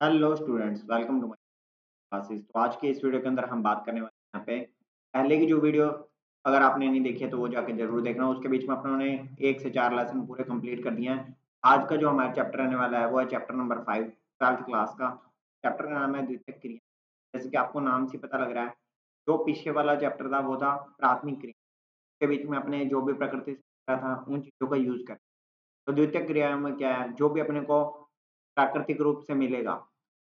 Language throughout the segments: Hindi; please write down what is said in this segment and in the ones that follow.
Hello students, welcome to my classes. तो आज के इस वीडियो के अंदर हम बात करने वाले हैं यहाँ पे पहले की जो वीडियो अगर आपने नहीं देखी है तो वो जाके जरूर देखना। उसके बीच में अपनों ने 1 से 4 लेसन पूरे कंप्लीट कर दिए हैं। आज का जो हमारा चैप्टर रहने वाला है वो है चैप्टर नंबर 5 ट्वेल्थ क्लास का। चैप्टर का नाम है द्वितीयक क्रिया। जैसे कि आपको नाम से पता लग रहा है, जो पीछे वाला चैप्टर था वो था प्राथमिक क्रिया। के बीच में अपने जो भी प्रकृति से मिला था उन चीजों का यूज कर। तो द्वितीयक क्रिया में क्या है, जो भी अपने को प्राकृतिक रूप से मिलेगा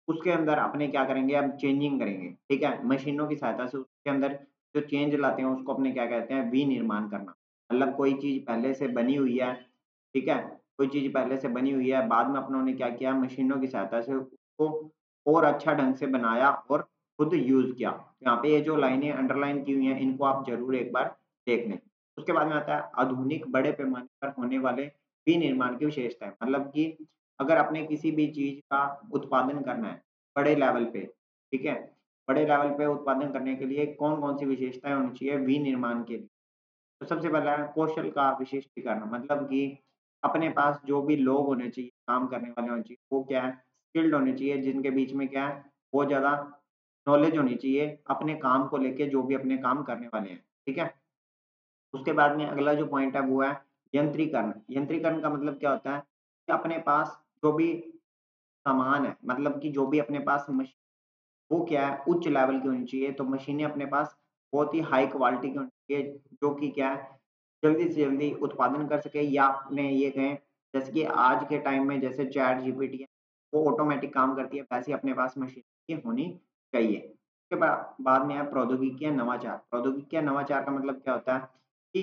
उसके अंदर अपने क्या करेंगे, अब चेंजिंग करेंगे। ठीक है, मशीनों की सहायता से उसके अंदर जो चेंज लाते हैं उसको अपने क्या कहते हैं, विनिर्माण करना। मतलब कोई चीज पहले से बनी हुई है, ठीक है, कोई चीज पहले से बनी हुई है, बाद में अपनों ने क्या किया, मशीनों की सहायता से उसको और अच्छा ढंग से बनाया और खुद यूज किया। यहाँ पे ये जो लाइनें अंडरलाइन की हुई हैं इनको आप जरूर एक बार देख लें। उसके बाद में आता है आधुनिक बड़े पैमाने पर होने वाले विनिर्माण की विशेषताएं। मतलब कि अगर आपने किसी भी चीज का उत्पादन करना है बड़े लेवल पे, ठीक है, बड़े लेवल पे उत्पादन करने के लिए कौन-कौन सी विशेषताएँ होनी चाहिए विनिर्माण के लिए? तो सबसे पहला है कौशल का विशिष्टीकरण। मतलब कि अपने पास जो भी लोग होने चाहिए, काम करने वाले होने चाहिए, वो क्या है, स्किल्ड होने चाहिए, जिनके बीच में क्या है, बहुत ज़्यादा नॉलेज होनी चाहिए अपने काम को लेके, जो भी अपने काम करने वाले हैं, ठीक है? उसके बाद में अगला जो पॉइंट है वो है यंत्रीकरण। यंत्रीकरण का मतलब क्या होता है कि अपने पास जो भी सामान है, मतलब कि जो भी अपने पास वो क्या है, उच्च लेवल की होनी चाहिए। तो मशीनें अपने पास बहुत ही हाई क्वालिटी की होनी चाहिए, जो कि क्या है, जल्दी से जल्दी उत्पादन कर सके। या आपने ये कहें, जैसे कि आज के टाइम में जैसे चैट जीपीटी है, वो ऑटोमेटिक काम करती है, वैसे ही अपने पास मशीन की होनी चाहिए। उसके बाद में है प्रौद्योगिकी या नवाचार। प्रौद्योगिकी या नवाचार का मतलब क्या होता है कि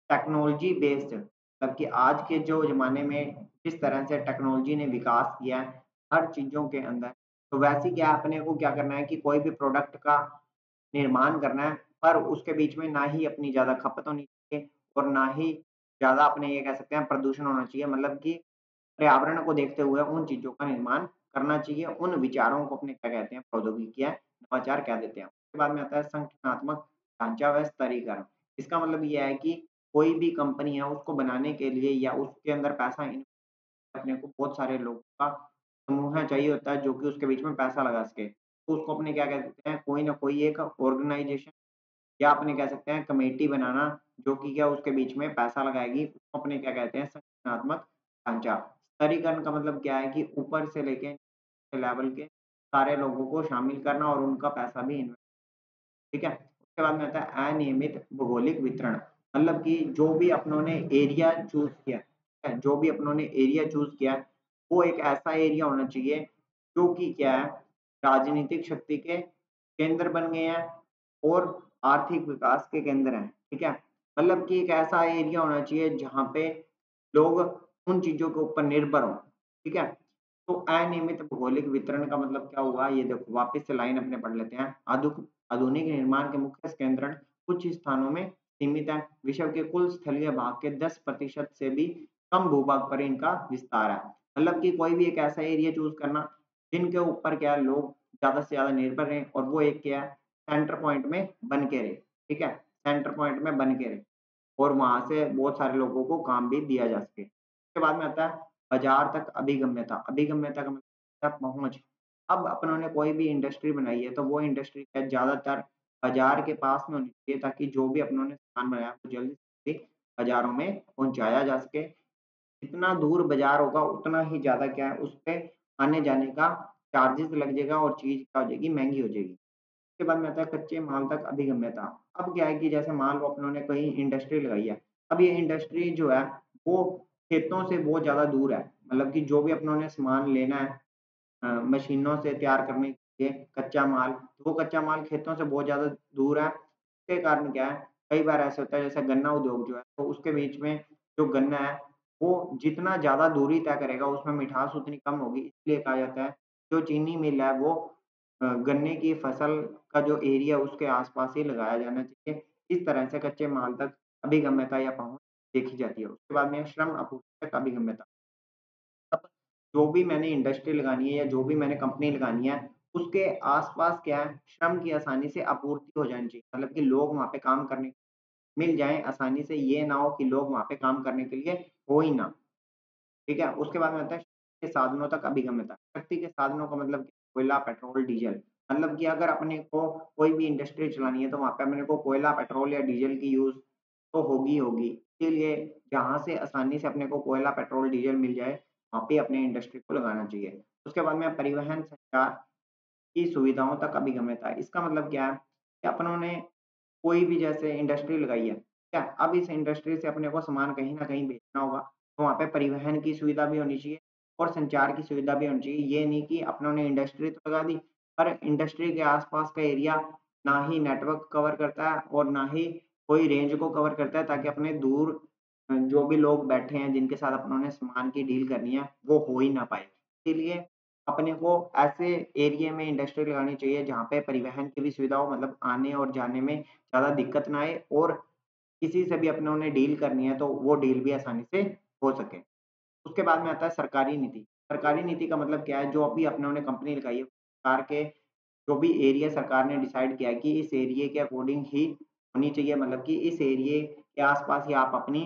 टेक्नोलॉजी बेस्ड, मतलब कि आज के जो ज़माने में जिस तरह से टेक्नोलॉजी ने विकास किया है हर चीज़ों के अंदर, तो वैसे ही क्या अपने को क्या करना है कि कोई भी प्रोडक्ट का निर्माण करना है, पर उसके बीच में ना ही अपनी ज़्यादा खपत होनी चाहिए और ना ही ज़्यादा अपने ये कह सकते हैं प्रदूषण होना चाहिए। मतलब कि पर्यावरण को देखते हुए उन चीज़ों का निर्माण करना चाहिए। उन विचारों को अपने क्या कहते हैं, प्रौद्योगिकी या नवाचार कह देते हैं। उसके बाद में आता है संगठनात्मक ढांचा व स्तरीकरण। इसका मतलब ये है कि कोई भी कंपनी है उसको बनाने के लिए या उसके अंदर पैसा अपने को बहुत सारे लोगों का समूह चाहिए होता है जो कि उसके बीच में पैसा लगा सके। तो उसको अपने क्या कह सकते हैं, कोई ना कोई एक ऑर्गेनाइज़ेशन या अपने कह सकते हैं कमेटी बनाना, जो कि क्या उसके बीच में पैसा लगाएगी। उसको अपने क्या कहते हैं, संगठनात्मक ढांचा। स्तरीकरण का मतलब क्या है कि ऊपर से लेके नीचे लेवल के सारे लोगों को शामिल करना और उनका पैसा भी ठीक है? उसके बाद में आता है अनियमित भौगोलिक वितरण। मतलब कि जो भी अपनों ने एरिया चूज़ किया है, जो भी अपनों ने एरिया चूज़ किया है, वो एक ऐसा एरिया होना चाहिए जो कि क्या है, राजनीतिक शक्ति के केंद्र बन गए हैं और आर्थिक विकास के केंद्र हैं, ठीक है? मतलब कि एक ऐसा एरिया होना चाहिए जहाँ पे लोग उन चीज़ों के ऊपर निर्भर हों, ठीक है? तो अनियमित भौगोलिक वितरण का मतलब क्या हुआ, ये देखो वापस से लाइन अपने पढ़ लेते हैं। आधुनिक निर्माण के मुख्य केंद्रण कुछ स्थानों में सीमित है। विश्व के कुल स्थलीय भाग के 10% से भी कम भूभाग पर इनका विस्तार है। मतलब कि कोई भी एक ऐसा एरिया चूज़ करना जिनके ऊपर क्या है, लोग ज़्यादा से ज़्यादा निर्भर रहें और वो एक क्या है, सेंटर पॉइंट में बन के रहे, ठीक है? सेंटर पॉइंट में बन के रहे और वहाँ से बहुत सारे लोगों को काम भी दिया जा सके। उसके बाद में आता है बाज़ार तक अभिगम्यता। अभिगम्यता का मतलब है पहुँच। अब अपनों ने कोई भी इंडस्ट्री बनाई है, तो वो इंडस्ट्री क्या है, ज़्यादातर बाज़ार के पास में होनी चाहिए ताकि जो भी अपनों ने सामान बनाया वो जल्दी से जल्दी बाज़ारों में पहुँचाया जा सके। जितना दूर बाज़ार होगा उतना ही ज़्यादा क्या है, उसपे आने-जाने का चार्जेज़ लग जाएगा और चीज़ क्या हो जाएगी, महँगी हो जाएगी। उसके बाद में आता है कच्चे माल तक अभिगम्यता। अब क्या है कि जैसे मान लो अपनों ने कहीं इंडस्ट्री लगाई है, अब ये इंडस्ट्री जो है वो खेतों से बहुत ज़्यादा दूर है। मतलब कि जो भी अपनों ने सामान लेना है मशीनों से तैयार करने के लिए कच्चा माल, तो वो कच्चा माल खेतों से बहुत ज़्यादा दूर है। उसके कारण क्या है, कई बार ऐसा होता है जैसे गन्ना उद्योग जो है, तो उसके बीच में जो गन्ना है, वो जितना ज़्यादा दूरी तय करेगा उसमें मिठास उतनी कम होगी। इसलिए कहा जाता है जो चीनी मिल है वो गन्ने की फसल का जो एरिया है उसके आस-पास ही लगाया जाना चाहिए। इस तरह से कच्चे माल तक अभिगम्यता या पहुँच देखी जाती है। उसके बाद में श्रम आपूर्ति तक अभिगम्यता। अब जो भी मैंने इंडस्ट्री लगानी है या जो भी मैंने कंपनी लगानी है, उसके आस-पास क्या है, श्रम की आसानी से आपूर्ति हो जानी चाहिए। मतलब कि लोग वहाँ पे काम करने मिल जाएँ आसानी से, ये ना हो कि लोग वहाँ पे काम करने के लिए हो ही ना, ठीक है? उसके बाद में आता है शक्ति के साधनों तक अभिगम्यता। शक्ति के साधनों का मतलब क्या? कोयला, पेट्रोल, डीज़ल। मतलब कि अगर अपने को कोई भी इंडस्ट्री चलानी है तो वहाँ पे अपने को कोयला, पेट्रोल या डीज़ल की यूज़ तो होगी ही होगी। इसके लिए जहाँ से आसानी से अपने को कोयला, पेट्रोल, डीज़ल मिल जाए, वहाँ पे अपने इंडस्ट्री को लगाना चाहिए। उसके बाद में परिवहन, संचार की सुविधाओं तक अभिगम्यता। इसका मतलब क्या है कि अपनों ने कोई भी जैसे इंडस्ट्री लगाई है, क्या? अब इस इंडस्ट्री से अपने को सामान कहीं न कहीं बेचना होगा, तो वहाँ पे परिवहन की सुविधा भी होनी चाहिए और संचार की सुविधा भी होनी चाहिए। ये नहीं कि अपनों ने इंडस्ट्री तो लगा दी, पर इंडस्ट्री के आस-पास का एरिया ना ही नेटवर्क कवर करता है और ना ही कोई रेंज को कवर करता है ताकि अपने दूर जो भी लोग बैठे हैं, जिनके साथ अपनों ने सामान की डील करनी है, वो हो ही ना पाए। इसीलिए अपने को ऐसे एरिये में इंडस्ट्री लगानी चाहिए जहाँ पे परिवहन की भी सुविधा हो, मतलब आने और जाने में ज़्यादा दिक्कत ना आए और किसी से भी अपनों ने डील करनी है तो वो डील भी आसानी से हो सके। उसके बाद में आता है सरकारी नीति। सरकारी नीति का मतलब क्या है? जो अभी अपनों ने कंपनी लगाई है, सरकार के जो भी एरिया सरकार ने डिसाइड किया है कि इस एरिये के अकॉर्डिंग ही होनी चाहिए, मतलब कि इस एरिये के आस-पास ही आप अपनी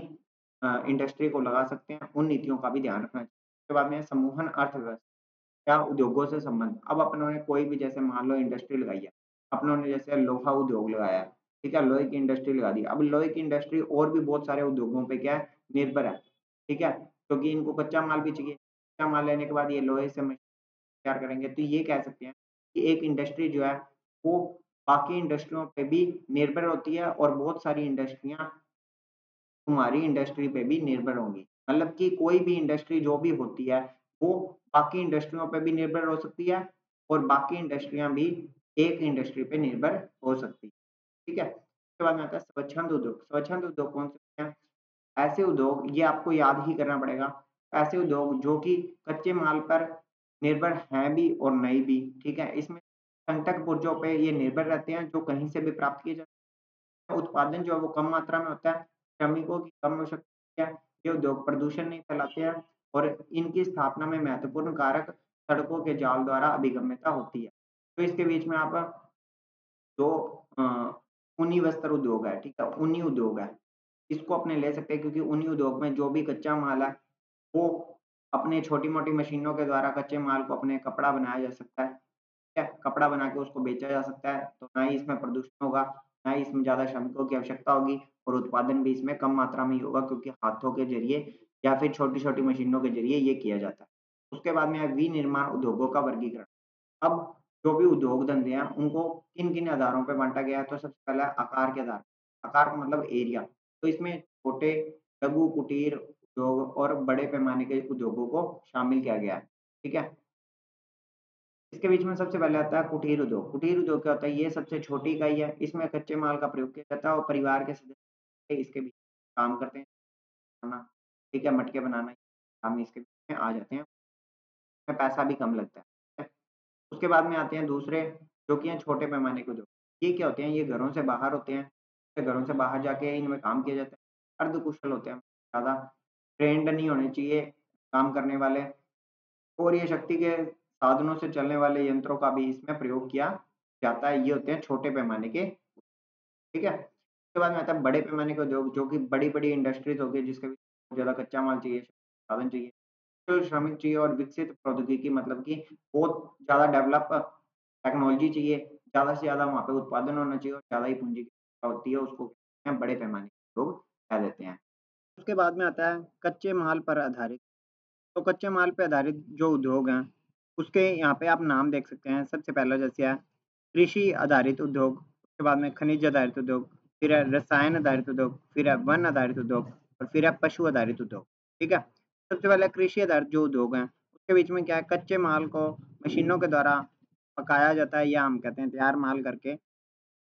इंडस्ट्री को लगा सकते हैं, उन नीतियों का भी ध्यान रखना चाहिए। उसके बाद में समूहन अर्थव्यवस्था। क्या उद्योगों से संबंध। अब अपनों ने कोई भी जैसे मान लो इंडस्ट्री लगाई है, अपनों ने जैसे लोहा उद्योग लगाया है, ठीक है? लोहे की इंडस्ट्री लगा दी। अब लोहे की इंडस्ट्री और भी बहुत सारे उद्योगों पे क्या है, निर्भर है, ठीक है? क्योंकि इनको कच्चा माल भी चाहिए। कच्चा माल लेने के बाद ये लोहे से मशीन तैयार करेंगे, तो ये कह सकते हैं कि एक इंडस्ट्री जो है, वो बाकी इंडस्ट्रियों पे भी निर्भर होती है और बहुत सारी इंडस्ट्रियाँ तुम्हारी इंडस्ट्री पे भी निर्भर होंगी। मतलब कि कोई भी इंडस्ट्री जो भी होती है, वो बाकी इंडस्ट्रियों पे भी निर्भर हो सकती है और बाकी इंडस्ट्रियाँ भी एक इंडस्ट्री पे निर्भर हो सकती है, ठीक है? उसके बाद में आता है स्वच्छंद उद्योग। स्वच्छंद उद्योग कौन से होते हैं? ऐसे उद्योग ये आपको याद ही करना पड़ेगा, ऐसे उद्योग जो कि कच्चे माल पर निर्भर हैं भी और नहीं भी, ठीक है? इसमें संटक पुर्जों पे ये निर्भर रहते हैं जो कहीं से भी प्राप्त किए जा उत्पादन जो है वो कम मात्रा में होता है, श्रमिकों की कम आवश्यकता है, ये उद्योग प्रदूषण नहीं फैलाते हैं और इनकी स्थापना में महत्वपूर्ण कारक सड़कों के जाल द्वारा अभिगम्यता होती है। तो इसके बीच में आप जो अ, ऊनी वस्त्र उद्योग है, ठीक है? ऊनी उद्योग है, इसको अपने ले सकते हैं क्योंकि ऊनी उद्योग में जो भी कच्चा माल है, वो अपने छोटी-मोटी मशीनों के द्वारा कच्चे माल को अपने कपड़ा बनाया जा सकता है। ठीक है? कपड़ा बना के उसको बेचा जा सकता है, तो ना ही इसमें प्रदूषण होगा, ना ही इसमें ज़्यादा श्रमिकों की आवश्यकता होगी और उत्पादन भी इसमें कम मात्रा में ही होगा क्योंकि हाथों के ज़रिए या फिर छोटी-छोटी मशीनों के ज़रिए ये किया जाता है। उसके बाद में है विनिर्माण उद्योगों का वर्गीकरण। अब जो भी उद्योग धंधे हैं, उनको किन-किन आधारों पे बाँटा गया है, तो सबसे पहला आकार के आधार आकार का मतलब एरिया। तो इसमें छोटे, लघु, कुटीर उद्योग और बड़े पैमाने के उद्योगों को शामिल किया गया है। ठीक है? इसके बीच में सबसे पहले आता है कुटीर उद्योग। कुटीर उद्योग क्या होता है? ये सबसे छोटी इकाई है। इसमें कच्चे माल का प्रयोग किया जाता है और परिवार के सदस्य इसके बीच काम करते हैं, है ना? ठीक है? मटके बनाना, काम इसके बीच में आ जाते हैं। इसमें पैसा भी कम लगता है। ठीक है? उसके बाद में आते हैं दूसरे जो कि हैं छोटे पैमाने के उद्योग। ये क्या होते हैं? ये घरों से बाहर होते हैं। घरों से बाहर जाके इनमें काम किया जाता है। अर्धकुशल होते हैं, ज़्यादा ट्रेंड नहीं होने चाहिए काम करने वाले और ये शक्ति के साधनों से चलने वाले यंत्रों का भी इसमें प्रयोग किया जाता है। ये होते हैं छोटे पैमाने के, ठीक है? उसके बाद में आता है बड़े पैमाने के उद्योग जो कि बड़ी-बड़ी इंडस्ट्रीज़ हो गई जिसके भी ज़्यादा कच्चा माल चाहिए, साधन चाहिए, कुशल श्रमिक चाहिए और विकसित प्रौद्योगिकी मतलब कि बहुत ज़्यादा डेवलप टेक्नोलॉजी चाहिए, ज़्यादा से ज़्यादा वहाँ पे उत्पादन होना चाहिए और ज़्यादा ही पूँजी की आवश्यकता होती है, उसको कहते हैं बड़े पैमाने के लोग कह देते हैं। उसके बाद में आता है कच्चे माल पर आधारित। तो कच्चे माल पे आधारित जो उद्योग हैं, उसके यहाँ पे आप नाम देख सकते हैं। सबसे पहला जैसे है कृषि आधारित उद्योग, उसके बाद में खनिज आधारित उद्योग, फिर है रसायन आधारित उद्योग, फिर है वन आधारित उद्योग और फिर है पशु आधारित उद्योग, ठीक है? सबसे पहले कृषि आधारित जो उद्योग हैं, उसके बीच में क्या है कच्चे माल को मशीनों के द्वारा पकाया जाता है या हम कहते हैं तैयार माल करके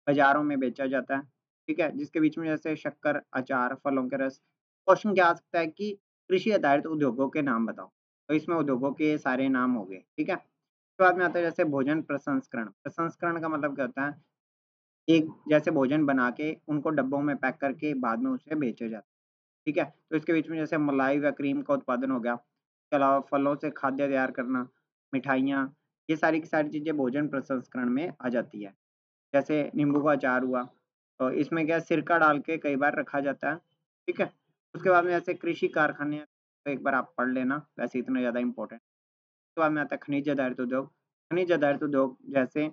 बाज़ारों में बेचा जाता है, ठीक है? जिसके बीच में जैसे शक्कर, अचार, फलों के रस। क्वेश्चन क्या आ सकता है कि कृषि आधारित उद्योगों के नाम बताओ? तो इसमें उद्योगों के सारे नाम हो गए, ठीक है? उसके बाद में आता है जैसे भोजन प्रसंस्करण। प्रसंस्करण का मतलब क्या होता है? एक जैसे भोजन बना के उनको डब्बों में पैक करके बाद में उसे बेचा जाता है, ठीक है? तो इसके बीच में जैसे मलाई व क्रीम का उत्पादन हो गया। इसके अलावा फलों से खाद्य तैयार करना, मिठाइयाँ, ये सारी की सारी चीज़ें भोजन प्रसंस्करण में आ जाती है। जैसे नींबू का अचार हुआ, तो इसमें क्या है सिरका डाल के कई बार रखा जाता है, ठीक है? उसके बाद में ऐसे कृषि कारखाने तो एक बार आप पढ़ लेना, वैसे इतना ज़्यादा इम्पोर्टेंट उसके बाद में आता है खनिज आधारित उद्योग, खनिज आधारित उद्योग जैसे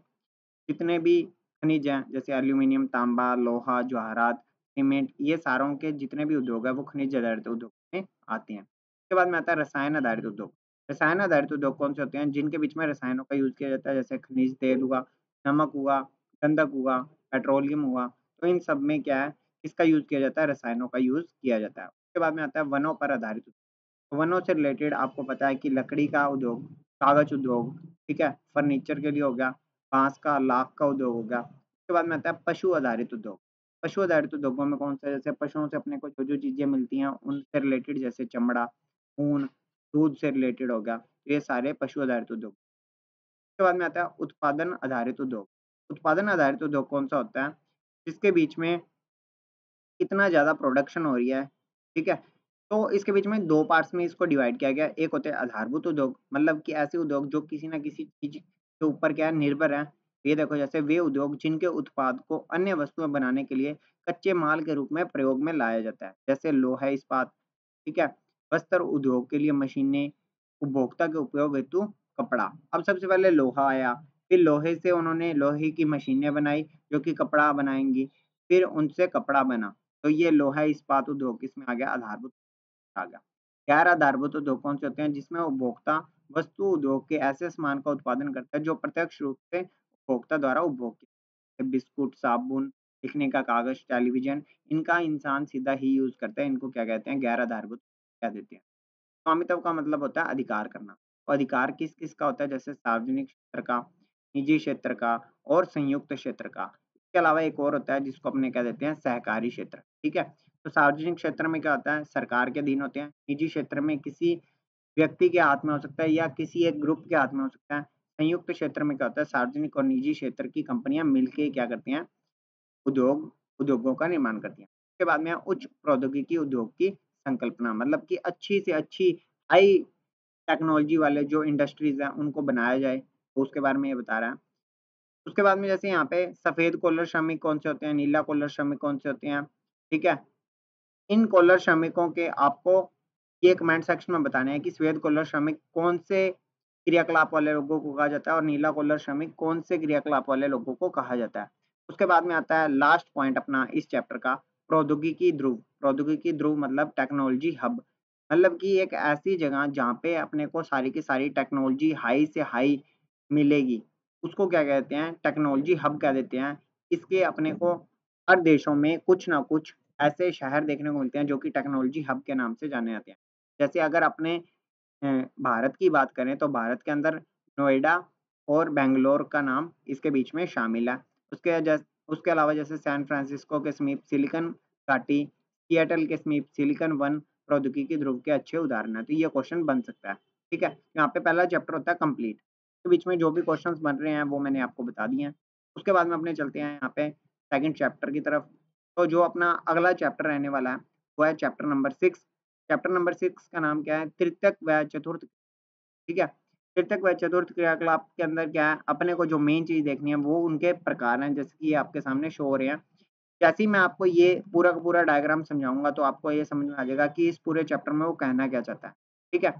जितने भी खनिज हैं, जैसे एल्यूमीनियम, तांबा, लोहा, जवाहरात, सीमेंट, ये सारों के जितने भी उद्योग हैं, वो खनिज आधारित उद्योग में आते हैं। उसके बाद में आता है रसायन आधारित उद्योग। रसायन आधारित उद्योग कौन से होते हैं? जिनके बीच में रसायनों का यूज़ किया जाता है, जैसे खनिज तेल हुआ, नमक हुआ, गंधक हुआ, पेट्रोलियम हुआ, तो इन सब में क्या है, किसका यूज़ किया जाता है? रसायनों का यूज़ किया जाता है। उसके बाद में आता है वनों पर आधारित उद्योग। वनों से रिलेटेड आपको पता है कि लकड़ी का उद्योग, कागज़ उद्योग, ठीक है? फर्नीचर के लिए हो गया, बाँस का, लाख का उद्योग हो गया। उसके बाद में आता है पशु आधारित उद्योग। पशु आधारित उद्योगों में कौन सा, जैसे पशुओं से अपने को जो-जो चीज़ें मिलती हैं, उनसे रिलेटेड, जैसे चमड़ा, ऊन, दूध से रिलेटेड हो गया, तो ये सारे पशु आधारित उद्योग। उसके बाद में आता है उत्पादन आधारित उद्योग। उत्पादन आधारित उद्योग कौन-सा होता है? जिसके बीच में कितना ज़्यादा प्रोडक्शन हो रही है, ठीक है? तो इसके बीच में 2 पार्ट्स में इसको डिवाइड किया गया है। एक होते हैं आधारभूत उद्योग, मतलब कि ऐसे उद्योग जो किसी न किसी चीज़ के ऊपर क्या है, निर्भर हैं। ये देखो, जैसे वे उद्योग जिनके उत्पाद को अन्य वस्तुएँ बनाने के लिए कच्चे माल के रूप में प्रयोग में लाया जाता है, जैसे लोहा इस्पात, ठीक है? वस्त्र उद्योग के लिए मशीनें, उपभोक्ता के उपयोग हेतु कपड़ा। अब सबसे पहले लोहा आया, फिर लोहे से उन्होंने लोहे की मशीनें बनाई, जो कि कपड़ा बनाएँगी, फिर उनसे कपड़ा बना। तो ये लोहा इस्पात उद्योग किसमें आ गया? आधारभूत आ गया। गैर आधारभूत उद्योग कौन से होते हैं? जिसमें उपभोक्ता वस्तु उद्योग के ऐसे सामान का उत्पादन करता है जो प्रत्यक्ष रूप से उपभोक्ता द्वारा उपभोग किया जाता है। बिस्कुट, साबुन, लिखने का कागज, टेलीविज़न, इनका इंसान सीधा ही यूज़ करता है। इनको क्या कहते हैं? गैर आधारभूत कह देते हैं। स्वामित्व का मतलब होता है अधिकार करना। तो अधिकार किस-किस का होता है? जैसे सार्वजनिक क्षेत्र का, निजी क्षेत्र का और संयुक्त क्षेत्र का। इसके अलावा एक और होता है जिसको अपने कह देते हैं सहकारी क्षेत्र, ठीक है? तो सार्वजनिक क्षेत्र में क्या होता है? सरकार के अधीन होते हैं। निजी क्षेत्र में किसी व्यक्ति के हाथ में हो सकता है या किसी एक ग्रुप के हाथ में हो सकता है। संयुक्त क्षेत्र में क्या होता है? सार्वजनिक और निजी क्षेत्र की कंपनियाँ मिलके क्या करती हैं? उद्योगों का निर्माण करती हैं। उसके बाद में उच्च प्रौद्योगिकी उद्योग की संकल्पना, मतलब कि अच्छी से अच्छी हाई टेक्नोलॉजी वाले जो इंडस्ट्रीज़ हैं, उनको बनाया जाए, तो उसके बारे में ये बता रहा है। उसके बाद में जैसे यहाँ पे सफ़ेद कॉलर श्रमिक कौन से होते हैं, नीला कॉलर श्रमिक कौन से होते हैं, ठीक है? इन कॉलर श्रमिकों के आपको ये कमेंट सेक्शन में बताने हैं कि श्वेत कॉलर श्रमिक कौन से क्रियाकलाप वाले लोगों को कहा जाता है और नीला कॉलर श्रमिक कौन से क्रियाकलाप वाले लोगों को कहा जाता है। उसके बाद में आता है लास्ट पॉइंट अपना इस चैप्टर का, प्रौद्योगिकी ध्रुव। प्रौद्योगिकी ध्रुव मतलब टेक्नोलॉजी हब, मतलब कि एक ऐसी जगह जहाँ पे अपने को सारी की सारी टेक्नोलॉजी हाई से हाई मिलेगी, उसको क्या कहते हैं? टेक्नोलॉजी हब कह देते हैं। इसके अपने को हर देशों में कुछ ना कुछ ऐसे शहर देखने को मिलते हैं जो कि टेक्नोलॉजी हब के नाम से जाने जाते हैं। जैसे अगर अपने भारत की बात करें तो भारत के अंदर नोएडा और बैंगलोर का नाम इसके बीच में शामिल है। उसके अलावा जैसे सैन फ्रांसिस्को के समीप सिलिकन घाटी, सिएटल के समीप सिलिकन वन प्रौद्योगिकी ध्रुव के अच्छे उदाहरण हैं। तो ये क्वेश्चन बन सकता है, ठीक है? यहाँ पे पहला चैप्टर होता है कंप्लीट। इसके बीच में जो भी क्वेश्चंस बन रहे हैं वो मैंने आपको बता दिए हैं। उसके बाद में अपने चलते हैं यहाँ पे सेकंड चैप्टर की तरफ। तो जो अपना अगला चैप्टर रहने वाला है, वो है चैप्टर नंबर 6। चैप्टर नंबर 6 का नाम क्या है? तृतीयक व चतुर्थ, ठीक है? तृतीयक व चतुर्थ क्रियाकलाप के अंदर क्या है? अपने को जो मेन चीज़ देखनी है वो उनके प्रकार हैं, जैसे कि ये आपके सामने शो हो रहे हैं। जैसे ही मैं आपको ये पूरा का पूरा डायग्राम समझाऊँगा तो आपको ये समझ में आ जाएगा कि इस पूरे चैप्टर में वो कहना क्या चाहता है, ठीक है?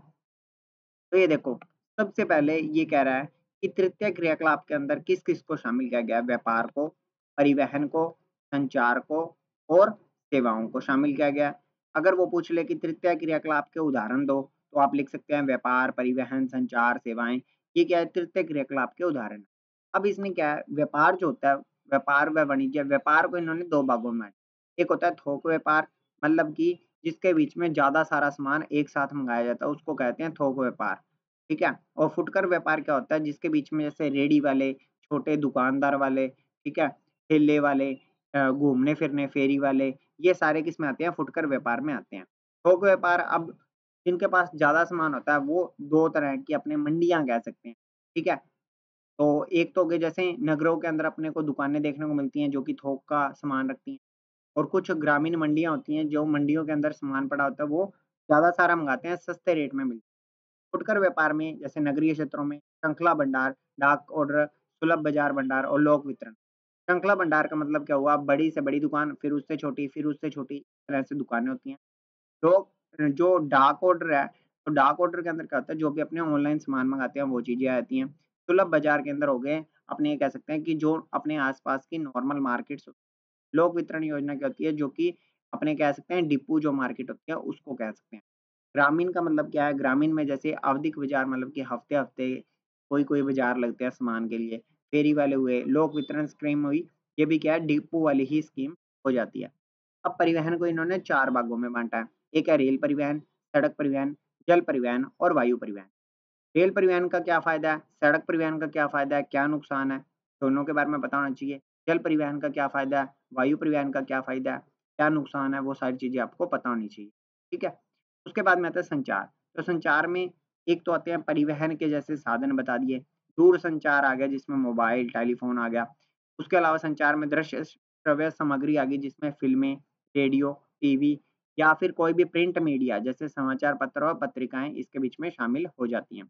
तो ये देखो, सबसे पहले ये कह रहा है कि तृतीय क्रियाकलाप के अंदर किस-किस को शामिल किया गया है? व्यापार को, परिवहन को, संचार को और सेवाओं को शामिल किया गया है। अगर वो पूछ ले कि तृतीय क्रियाकलाप के उदाहरण दो, तो आप लिख सकते हैं व्यापार, परिवहन, संचार, सेवाएँ। ये क्या है? तृतीय क्रियाकलाप के उदाहरण। अब इसमें क्या है? व्यापार जो होता है, व्यापार व वाणिज्य, व्यापार को इन्होंने 2 भागों में बाँटा। एक होता है थोक व्यापार, मतलब कि जिसके बीच में ज़्यादा सारा सामान एक साथ मँगाया जाता है, उसको कहते हैं थोक व्यापार। ठीक है? और फुटकर व्यापार क्या होता है? जिसके बीच में जैसे रेहड़ी वाले, छोटे दुकानदार वाले, ठीक है? ठेले वाले, घूमने-फिरने फेरी वाले, ये सारे किसमें आते हैं? फुटकर व्यापार में आते हैं। थोक व्यापार, अब जिनके पास ज़्यादा सामान होता है, वो 2 तरह की अपने मंडियाँ कह सकते हैं, ठीक है? तो एक तो हो गए, जैसे नगरों के अंदर अपने को दुकानें देखने को मिलती हैं, जो कि थोक का सामान रखती हैं। और कुछ ग्रामीण मंडियाँ होती हैं, जो मंडियों के अंदर सामान पड़ा होता है, वो ज़्यादा सारा मँगाते हैं, सस्ते रेट में मिलता है। फुटकर व्यापार में जैसे नगरीय क्षेत्रों में श्रृंखला भंडार, डाक ऑर्डर, सुलभ बाजार भंडार और लोक वितरण। श्रृंखला भंडार का मतलब क्या हुआ? बड़ी से बड़ी दुकान, फिर उससे छोटी, इस तरह से दुकानें होती हैं। तो जो डाक ऑर्डर है, तो डाक ऑर्डर के अंदर क्या होता है? जो भी अपने ऑनलाइन सामान मँगाते हैं, वो चीज़ें आती हैं। सुलभ बाजार केंद्र हो गए, अपने ये कह सकते हैं कि जो अपने आस-पास की नॉर्मल मार्केट्स, लोक वितरण योजना क्या होती है, जो कि अपने कह सकते हैं डिपो जो मार्केट होती है, उसको कह सकते हैं। ग्रामीण का मतलब क्या है? ग्रामीण में जैसे आवधिक बाज़ार मतलब कि हफ्ते-हफ्ते कोई-कोई बाज़ार लगते हैं सामान के लिए, फेरी वाले हुए, लोक वितरण स्कीम हुई, ये भी क्या है डिपो वाली ही स्कीम हो जाती है। अब परिवहन को इन्होंने 4 भागों में बाँटा है। एक है रेल परिवहन, सड़क परिवहन, जल परिवहन और वायु परिवहन। रेल परिवहन का क्या फ़ायदा है? सड़क परिवहन का क्या फ़ायदा है? क्या नुकसान है? दोनों के बारे में पता होना चाहिए। जल परिवहन का क्या फ़ायदा है? वायु परिवहन का क्या फ़ायदा है? क्या नुकसान है? वो सारी चीज़ें आपको पता होनी चाहिए। ठीक है? उसके बाद में आता है संचार। तो संचार में एक तो आते हैं परिवहन के जैसे साधन बता दिए, दूरसंचार आ गया जिसमें मोबाइल, टेलीफ़ोन आ गया। उसके अलावा संचार में दृश्य श्रव्य सामग्री आ गई जिसमें फ़िल्में, रेडियो, टीवी या फिर कोई भी प्रिंट मीडिया जैसे समाचार पत्र और पत्रिकाएँ इसके बीच में शामिल हो जाती हैं।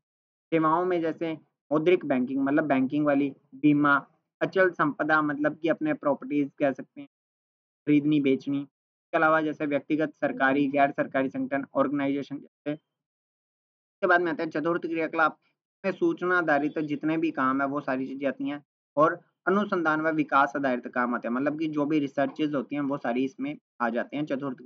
सेवाओं में जैसे मौद्रिक बैंकिंग मतलब बैंकिंग वाली, बीमा, अचल संपदा मतलब कि अपने प्रॉपर्टीज़ कह सकते हैं, खरीदनी-बेचनी। इसके अलावा जैसे व्यक्तिगत, सरकारी, गैर सरकारी संगठन, ऑर्गनाइज़ेशन जैसे। उसके बाद में आता है चतुर्थ क्रियाकलाप, में सूचना आधारित जितने भी काम है वो सारी चीज़ें आती हैं और अनुसंधान व विकास आधारित काम आते हैं। मतलब कि जो भी रिसर्चेज़ होती हैं वो सारी इसमें आ जाते हैं चतुर्थ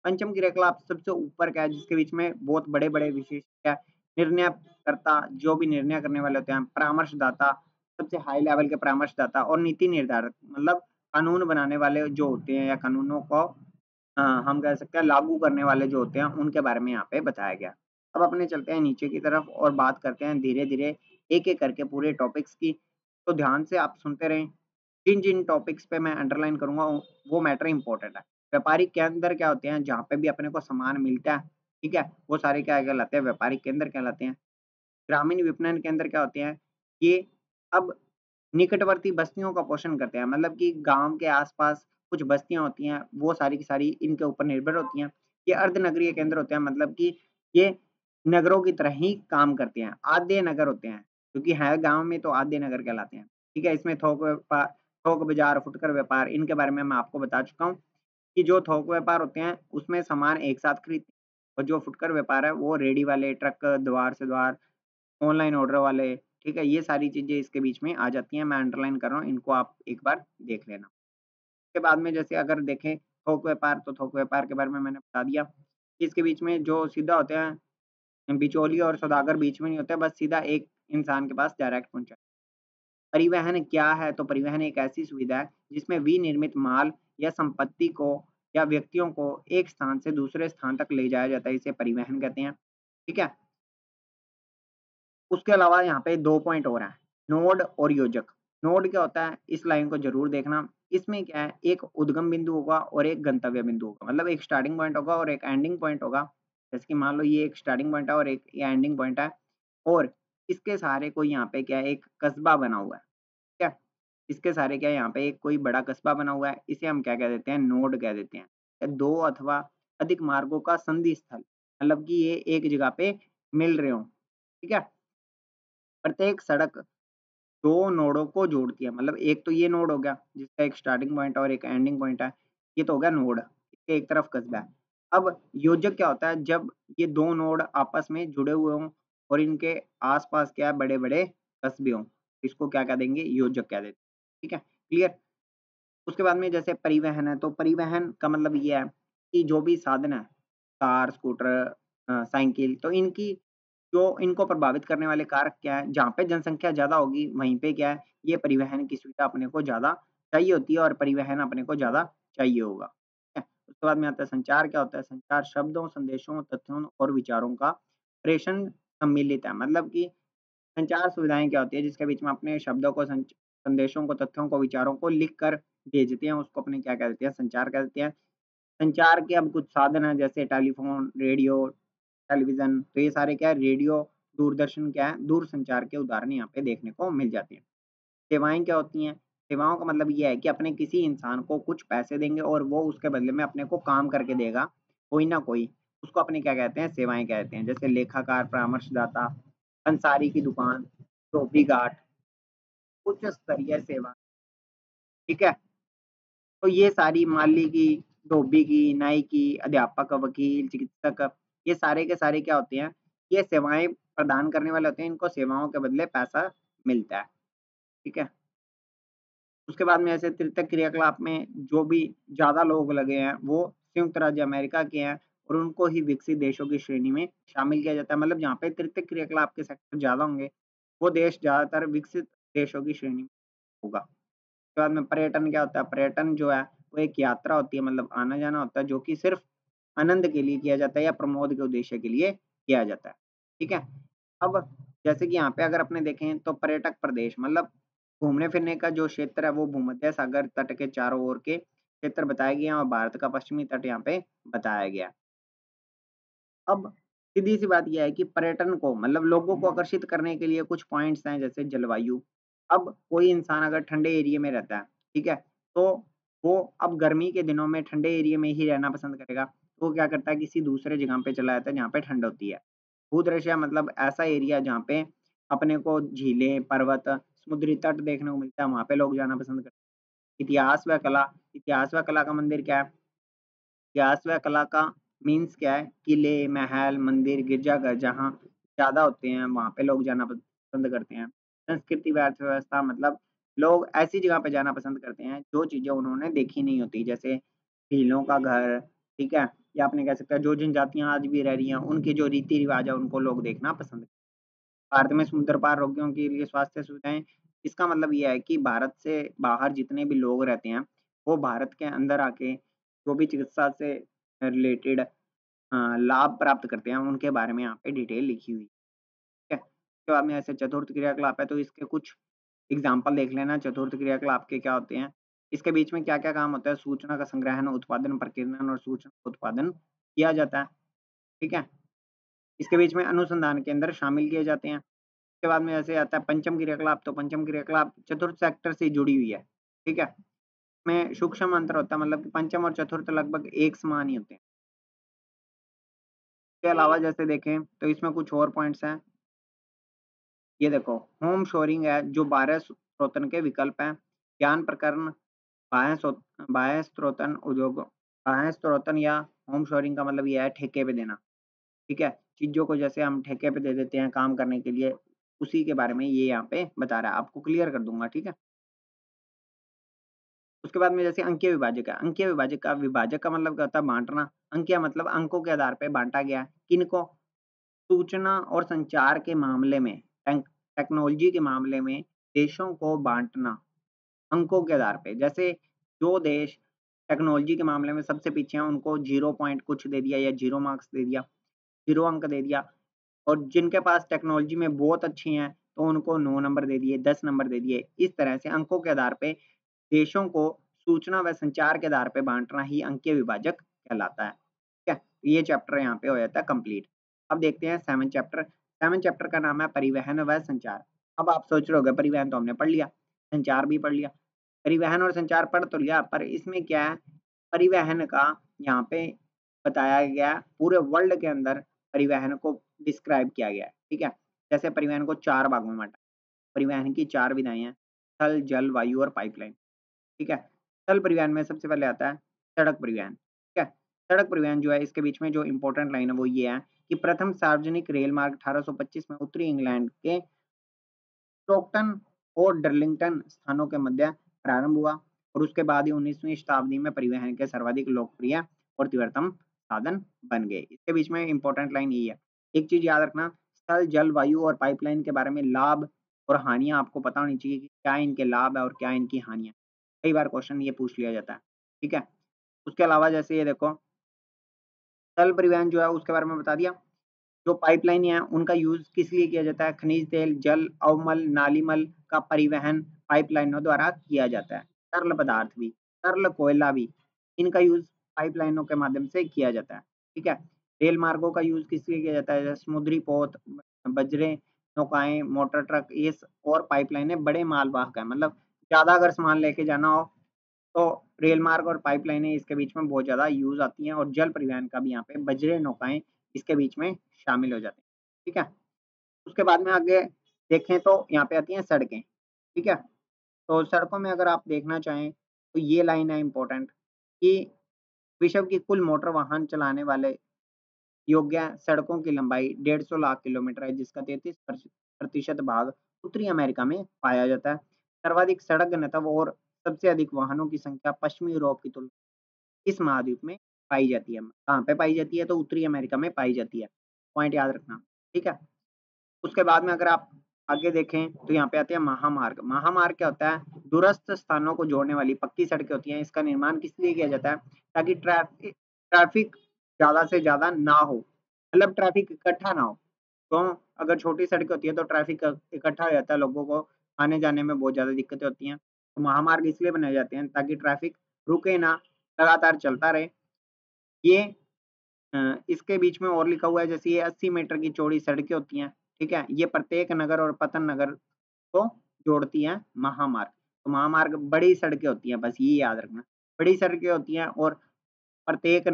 पंचम क्रियाकलाप सबसे ऊपर का है जिसके बीच में बहुत बड़े-बड़े विशेष क्या है, निर्णयकर्ता जो भी निर्णय करने वाले होते हैं, परामर्शदाता, सबसे हाई लेवल के परामर्शदाता और नीति निर्धारक मतलब कानून बनाने वाले जो होते हैं या कानूनों को हम कह सकते हैं लागू करने वाले जो होते हैं, उनके बारे में यहाँ पे बताया गया। अब अपने चलते हैं नीचे की तरफ और बात करते हैं धीरे-धीरे एक-एक करके पूरे टॉपिक्स की। तो ध्यान से आप सुनते रहें। जिन-जिन टॉपिक्स पे मैं अंडरलाइन करूँगा वो मैटर इम्पोर्टेंट है। व्यापारिक केंद्र क्या होते हैं? जहाँ पे भी अपने को सामान मिलता है, ठीक है? वो सारे क्या कहलाते हैं? व्यापारिक केंद्र कहलाते हैं। ग्रामीण विपणन केंद्र क्या होते हैं? ये अब निकटवर्ती बस्तियों का पोषण करते हैं, मतलब कि गाँव के आस-पास कुछ बस्तियाँ होती हैं, वो सारी की सारी इनके ऊपर निर्भर होती हैं। ये अर्धनगरीय केंद्र होते हैं, मतलब कि ये नगरों की तरह ही काम करते हैं, आधे नगर होते हैं, क्योंकि है गाँव में तो आधे नगर कहलाते हैं। ठीक है? इसमें थोक बाज़ार, फुटकर व्यापार इनके बारे में मैं आपको बता चुका हूँ कि जो थोक व्यापार होते हैं, उसमें सामान एक साथ खरीदते हैं और जो फुटकर व्यापार है, वो रेडी वाले, ट्रक, द्वार से द्वार ऑनलाइन ऑर्डर वाले, ठीक है? ये सारी चीज़ें इसके बीच में आ जाती हैं, मैं अंडरलाइन कर रहा हूँ, इनको आप एक बार देख लेना। उसके बाद में जैसे अगर देखें थोक व्यापार, तो थोक व्यापार के बारे में मैंने बता दिया। इसके बीच में जो सीधा होते हैं, बिचौलिए और सौदागर बीच में नहीं होते, बस सीधा एक इंसान के पास डायरेक्ट पहुँचा परिवहन क्या है? तो परिवहन एक ऐसी सुविधा है, जिसमें विनिर्मित माल या संपत्ति को या व्यक्तियों को एक स्थान से दूसरे स्थान तक ले जाया जाता है, इसे परिवहन कहते हैं। ठीक है? उसके अलावा यहाँ पे 2 पॉइंट और हैं, नोड और योजक। नोड क्या होता है? इस लाइन को ज़रूर देखना। इसमें क्या है, एक उद्गम बिंदु होगा और एक गंतव्य बिंदु होगा। मतलब एक स्टार्टिंग पॉइंट होगा और एक एंडिंग पॉइंट होगा। जैसे कि मान लो ये एक स्टार्टिंग पॉइंट है और एक ये एंडिंग पॉइंट है और इसके सहारे कोई यहाँ पे क्या है, एक कस्बा बना हुआ है। ठीक है? इसके सहारे क्या है, यहाँ पे एक कोई बड़ा कस्बा बना हुआ है, इसे हम क्या कह देते हैं, नोड कह देते हैं। 2 अथवा अधिक मार्गों का संधि स्थल, मतलब कि ये एक जगह पे मिल रहे हों। ठीक है? प्रत्येक सड़क 2 नोडों को जोड़ती है, मतलब एक तो ये नोड हो गया, जिसका एक स्टार्टिंग पॉइंट और एक एंडिंग पॉइंट है, ये तो हो गया नोड, इसके एक तरफ कस्बा है। अब योजक क्या होता है, जब ये 2 नोड आपस में जुड़े हुए हों और इनके आस-पास क्या है बड़े-बड़े कस्बे हों, इसको क्या कह देंगे, योजक कह देते हैं। ठीक है, क्लियर? उसके बाद में जैसे परिवहन है, तो परिवहन का मतलब ये है कि जो भी साधन है, कार, स्कूटर साइकिल, तो इनकी जो इनको प्रभावित करने वाले कारक क्या है, जहाँ पे जनसंख्या ज़्यादा होगी, वहीं पे क्या है, ये परिवहन की सुविधा अपने को ज़्यादा चाहिए होती है और परिवहन अपने को ज़्यादा चाहिए होगा। ठीक है? उसके बाद में आता है संचार क्या होता है? संचार शब्दों, संदेशों, तथ्यों और विचारों का प्रेषण सम्मिलित है। मतलब कि संचार सुविधाएँ क्या होती है, जिसके बीच में अपने शब्दों को संदेशों को, तथ्यों को, विचारों को लिख कर भेजते हैं, उसको अपने क्या कह देते हैं, संचार कह देते हैं। संचार के अब कुछ साधन हैं जैसे टेलीफ़ोन, रेडियो, टेलीविज़न, तो ये सारे क्या है रेडियो, दूरदर्शन क्या है, दूरसंचार के उदाहरण यहाँ पे देखने को मिल जाते हैं। सेवाएँ क्या होती हैं? सेवाओं का मतलब ये है कि अपने किसी इंसान को कुछ पैसे देंगे और वो उसके बदले में अपने को काम करके देगा, कोई ना कोई, उसको अपने क्या कहते हैं, सेवाएँ कहते हैं। जैसे लेखाकार, परामर्शदाता, पंसारी की दुकान, धोबी घाट, उच्च स्तरीय सेवा, ठीक है? तो ये सारी माली की, धोबी की, नाई की, अध्यापक, वकील, चिकित्सक, ये सारे के सारे क्या होते हैं, ये सेवाएँ प्रदान करने वाले होते हैं, इनको सेवाओं के बदले पैसा मिलता है, ठीक है। उसके बाद में ऐसे तृतीयक क्रियाकलाप में जो भी ज़्यादा लोग लगे हैं, वो संयुक्त राज्य अमेरिका के हैं और उनको ही विकसित देशों की श्रेणी में शामिल किया जाता है। मतलब जहाँ पे तृतीयक क्रियाकलाप के सेक्टर ज़्यादा होंगे, वो देश ज़्यादातर विकसित देशों की श्रेणी में होगा। उसके बाद में पर्यटन क्या होता है? पर्यटन जो है, वो एक यात्रा होती है, मतलब आना-जाना होता है, जो कि सिर्फ़ आनंद के लिए किया जाता है या प्रमोद के उद्देश्य के लिए किया जाता है, ठीक है। अब जैसे कि यहाँ पे अगर अपने देखें तो पर्यटक प्रदेश मतलब घूमने-फिरने का जो क्षेत्र है वो भूमध्य सागर तट के चारों ओर के क्षेत्र बताए गए हैं और भारत का पश्चिमी तट यहाँ पे बताया गया है। अब सीधी-सी बात ये है कि पर्यटन को मतलब लोगों को आकर्षित करने के लिए कुछ पॉइंट्स हैं जैसे जलवायु। अब कोई इंसान अगर ठंडे एरिया में रहता है, ठीक है? तो वो अब गर्मी के दिनों में ठंडे एरिया में ही रहना पसंद करेगा। तो वो क्या करता है किसी दूसरे जगह पे चला जाता है जहाँ पे ठंड होती है। भूदृश्य मतलब ऐसा एरिया जहाँ पे अपने को झीलें, पर्वत, समुद्री तट देखने को मिलता है, वहाँ पे लोग जाना पसंद करते हैं। इतिहास व कला का मंदिर क्या है? इतिहास व कला का मीन्स क्या है? किले, महल, मंदिर, गिरजाघर जहाँ ज़्यादा होते हैं, वहाँ पे लोग जाना पसंद करते हैं। संस्कृति व अर्थव्यवस्था मतलब लोग ऐसी जगह पे जाना पसंद करते हैं, जो चीज़ें उन्होंने देखी नहीं होती, जैसे झीलों का घर, ठीक है? या आपने कह सकते हैं जो जनजातियाँ आज भी रह रही हैं, उनके जो रीति-रिवाज है, उनको लोग देखना पसंद भारत में समुद्र पार रोगियों के लिए स्वास्थ्य सुविधाएँ, इसका मतलब ये है कि भारत से बाहर जितने भी लोग रहते हैं, वो भारत के अंदर आके जो भी चिकित्सा से रिलेटेड लाभ प्राप्त करते हैं, उनके बारे में यहाँ पे डिटेल लिखी हुई है, ठीक है? उसके बाद में ऐसे चतुर्थ क्रियाकलाप है, तो इसके कुछ एग्ज़ाम्पल देख लेना चतुर्थ क्रियाकलाप के क्या होते हैं। इसके बीच में क्या-क्या काम होता है, सूचना का संग्रहण, उत्पादन, प्रकीर्णन और सूचना का उत्पादन किया जाता है, ठीक है? इसके बीच में अनुसंधान केंद्र शामिल किए जाते हैं। उसके बाद में ऐसे आता है पंचम क्रियाकलाप, तो पंचम क्रियाकलाप चतुर्थ सेक्टर से जुड़ी हुई है, ठीक है? में सूक्ष्म अंतर होता है मतलब कि पंचम और चतुर्थ लगभग एक समान ही होते हैं। इसके अलावा जैसे देखें तो इसमें कुछ और पॉइंट्स हैं, ये देखो होम शोरिंग है जो बाह्य स्रोतन के विकल्प हैं, ज्ञान प्रकरण बाह्य स्रोतन उद्योग बाह्य स्रोतन या होम शोरिंग का मतलब ये है ठेके पे देना, ठीक है? चीज़ों को जैसे हम ठेके पे दे देते हैं काम करने के लिए, उसी के बारे में ये यहाँ पे बता रहा है, आपको क्लियर कर दूँगा, ठीक है? उसके बाद में जैसे अंकीय विभाजक है, अंकीय विभाजक का मतलब क्या होता है बाँटना, अंकीय मतलब अंकों के आधार पे बाँटा गया है, किनको? सूचना और संचार के मामले में टेक्नोलॉजी के मामले में देशों को बाँटना, अंकों के आधार पे। जैसे जो देश टेक्नोलॉजी के मामले में सबसे पीछे हैं, उनको 0 पॉइंट कुछ दे दिया या 0 मार्क्स दे दिया, 0 अंक दे दिया और जिनके पास टेक्नोलॉजी में बहुत अच्छी हैं, तो उनको 9 नंबर दे दिए, 10 नंबर दे दिए। इस तरह से अंकों के आधार पे देशों को सूचना व संचार के आधार पे बाँटना ही अंकीय विभाजक कहलाता है। ठीक है? ये चैप्टर यहाँ पे हो जाता है कंप्लीट। अब देखते हैं 7th चैप्टर। 7th चैप्टर का नाम है परिवहन व संचार। अब आप सोच रहे होंगे परिवहन तो हमने पढ़ लिया, संचार भी पढ़ लिया। परिवहन और संचार पढ़ तो लिया पर इसमें क्या है, परिवहन का यहाँ पे बताया गया है, पूरे वर्ल्ड के अंदर परिवहन को डिस्क्राइब किया गया है, ठीक है? जैसे परिवहन को 4 भागों में बाँटा परिवहन की 4 विधाएँ हैं, थल, जल, वायु और पाइपलाइन, ठीक है? थल परिवहन में सबसे पहले आता है सड़क परिवहन, ठीक है? सड़क परिवहन जो है इसके बीच में जो इम्पोर्टेंट लाइन है वो ये है कि प्रथम सार्वजनिक रेल मार्ग 1825 में उत्तरी इंग्लैंड के स्टोकटन और डर्लिंगटन स्थानों के मध्य प्रारंभ हुआ और उसके बाद ही 19वीं शताब्दी में परिवहन के सर्वाधिक लोकप्रिय और तीव्रतम साधन बन गए। इसके बीच में इम्पोर्टेंट लाइन यही है। एक चीज़ याद रखना, स्थल, जल, वायु और पाइपलाइन के बारे में लाभ और हानियाँ आपको पता होनी चाहिए कि क्या इनके लाभ है और क्या इनकी हानियाँ। कई बार क्वेश्चन ये पूछ लिया जाता है, ठीक है? उसके अलावा जैसे ये देखो, स्थल परिवहन जो है उसके बारे में बता दिया। जो पाइपलाइन है उनका यूज़ किस लिए किया जाता है? खनिज तेल, जल, अवमल, नालीमल का परिवहन पाइपलाइनों द्वारा किया जाता है। तरल पदार्थ भी, तरल कोयला भी, इनका यूज़ पाइपलाइनों के माध्यम से किया जाता है, ठीक है? रेल मार्गों का यूज़ किस लिए किया जाता है? जैसे समुद्री पोत, बजरे, नौकाएँ, मोटर ट्रक ये स और पाइपलाइनें बड़े मालवाहक हैं, मतलब ज़्यादा अगर सामान लेके जाना हो तो रेल मार्ग और पाइपलाइनें इसके बीच में बहुत ज़्यादा यूज़ आती हैं और जल परिवहन का भी यहाँ पे बजरे नौकाएँ इसके बीच में शामिल हो जाते हैं, ठीक है? उसके बाद में आगे देखें तो यहाँ पे आती हैं सड़कें, ठीक है? तो सड़कों में अगर आप देखना चाहें तो ये लाइन है इम्पोर्टेंट कि विश्व की कुल मोटर वाहन चलाने वाले योग्य सड़कों की लंबाई 150 लाख किलोमीटर है, जिसका 33% भाग उत्तरी अमेरिका में पाया जाता है। सर्वाधिक सड़क घनत्व और सबसे अधिक वाहनों की संख्या पश्चिमी यूरोप की तुलना इस महाद्वीप में पाई जाती है। कहाँ पे पाई जाती है? तो उत्तरी अमेरिका में पाई जाती है। पॉइंट याद रखना, ठीक है? उसके बाद में अगर आप आगे देखें तो यहाँ पे आते हैं महामार्ग। महामार्ग क्या होता है? दूरस्थ स्थानों को जोड़ने वाली पक्की सड़कें होती हैं। इसका निर्माण किस लिए किया जाता है? ताकि ट्रैफिक ज़्यादा से ज़्यादा ना हो, मतलब ट्रैफिक इकट्ठा ना हो। तो अगर छोटी सड़कें होती है तो ट्रैफिक इकट्ठा हो जाता है, लोगों को आने-जाने में बहुत ज़्यादा दिक्कतें होती हैं। तो महामार्ग इसलिए बनाए जाते हैं ताकि ट्रैफिक रुके ना, लगातार चलता रहे। ये इसके बीच में और लिखा हुआ है, जैसे ये 80 मीटर की चौड़ी सड़कें होती हैं, ठीक है? ये प्रत्येक नगर और पतन नगर को जोड़ती हैं महामार्ग। तो महामार्ग बड़ी सड़कें होती हैं, बस ये याद रखना। बड़ी सड़कें होती हैं और प्रत्येक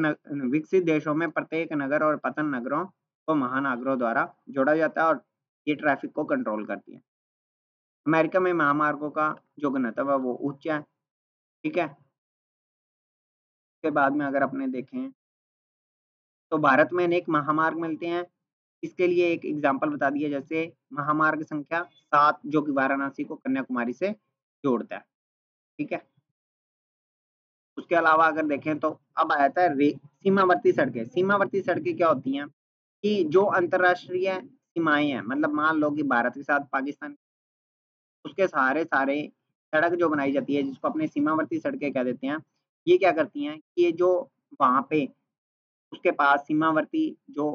विकसित देशों में प्रत्येक नगर और पतन नगरों को महानगरों द्वारा जोड़ा जाता है और ये ट्रैफिक को कंट्रोल करती है। अमेरिका में महामार्गों का जो घनत्व है वो उच्च है, ठीक है? उसके बाद में अगर अपने देखें तो भारत में अनेक महामार्ग मिलते हैं। इसके लिए एक एग्जाम्पल बता दिया, जैसे महामार्ग संख्या 7 जो कि वाराणसी को कन्याकुमारी से जोड़ता है, ठीक है? उसके अलावा अगर देखें तो अब आ जाता है सीमावर्ती सड़कें। सीमावर्ती सड़कें क्या होती हैं कि जो अंतर्राष्ट्रीय सीमाएँ हैं, मतलब मान लो कि भारत के साथ पाकिस्तान, उसके सारे सड़क जो बनाई जाती है, जिसको अपने सीमावर्ती सड़कें कह देते हैं, ये क्या करती हैं कि ये जो वहाँ पे उसके पास सीमावर्ती जो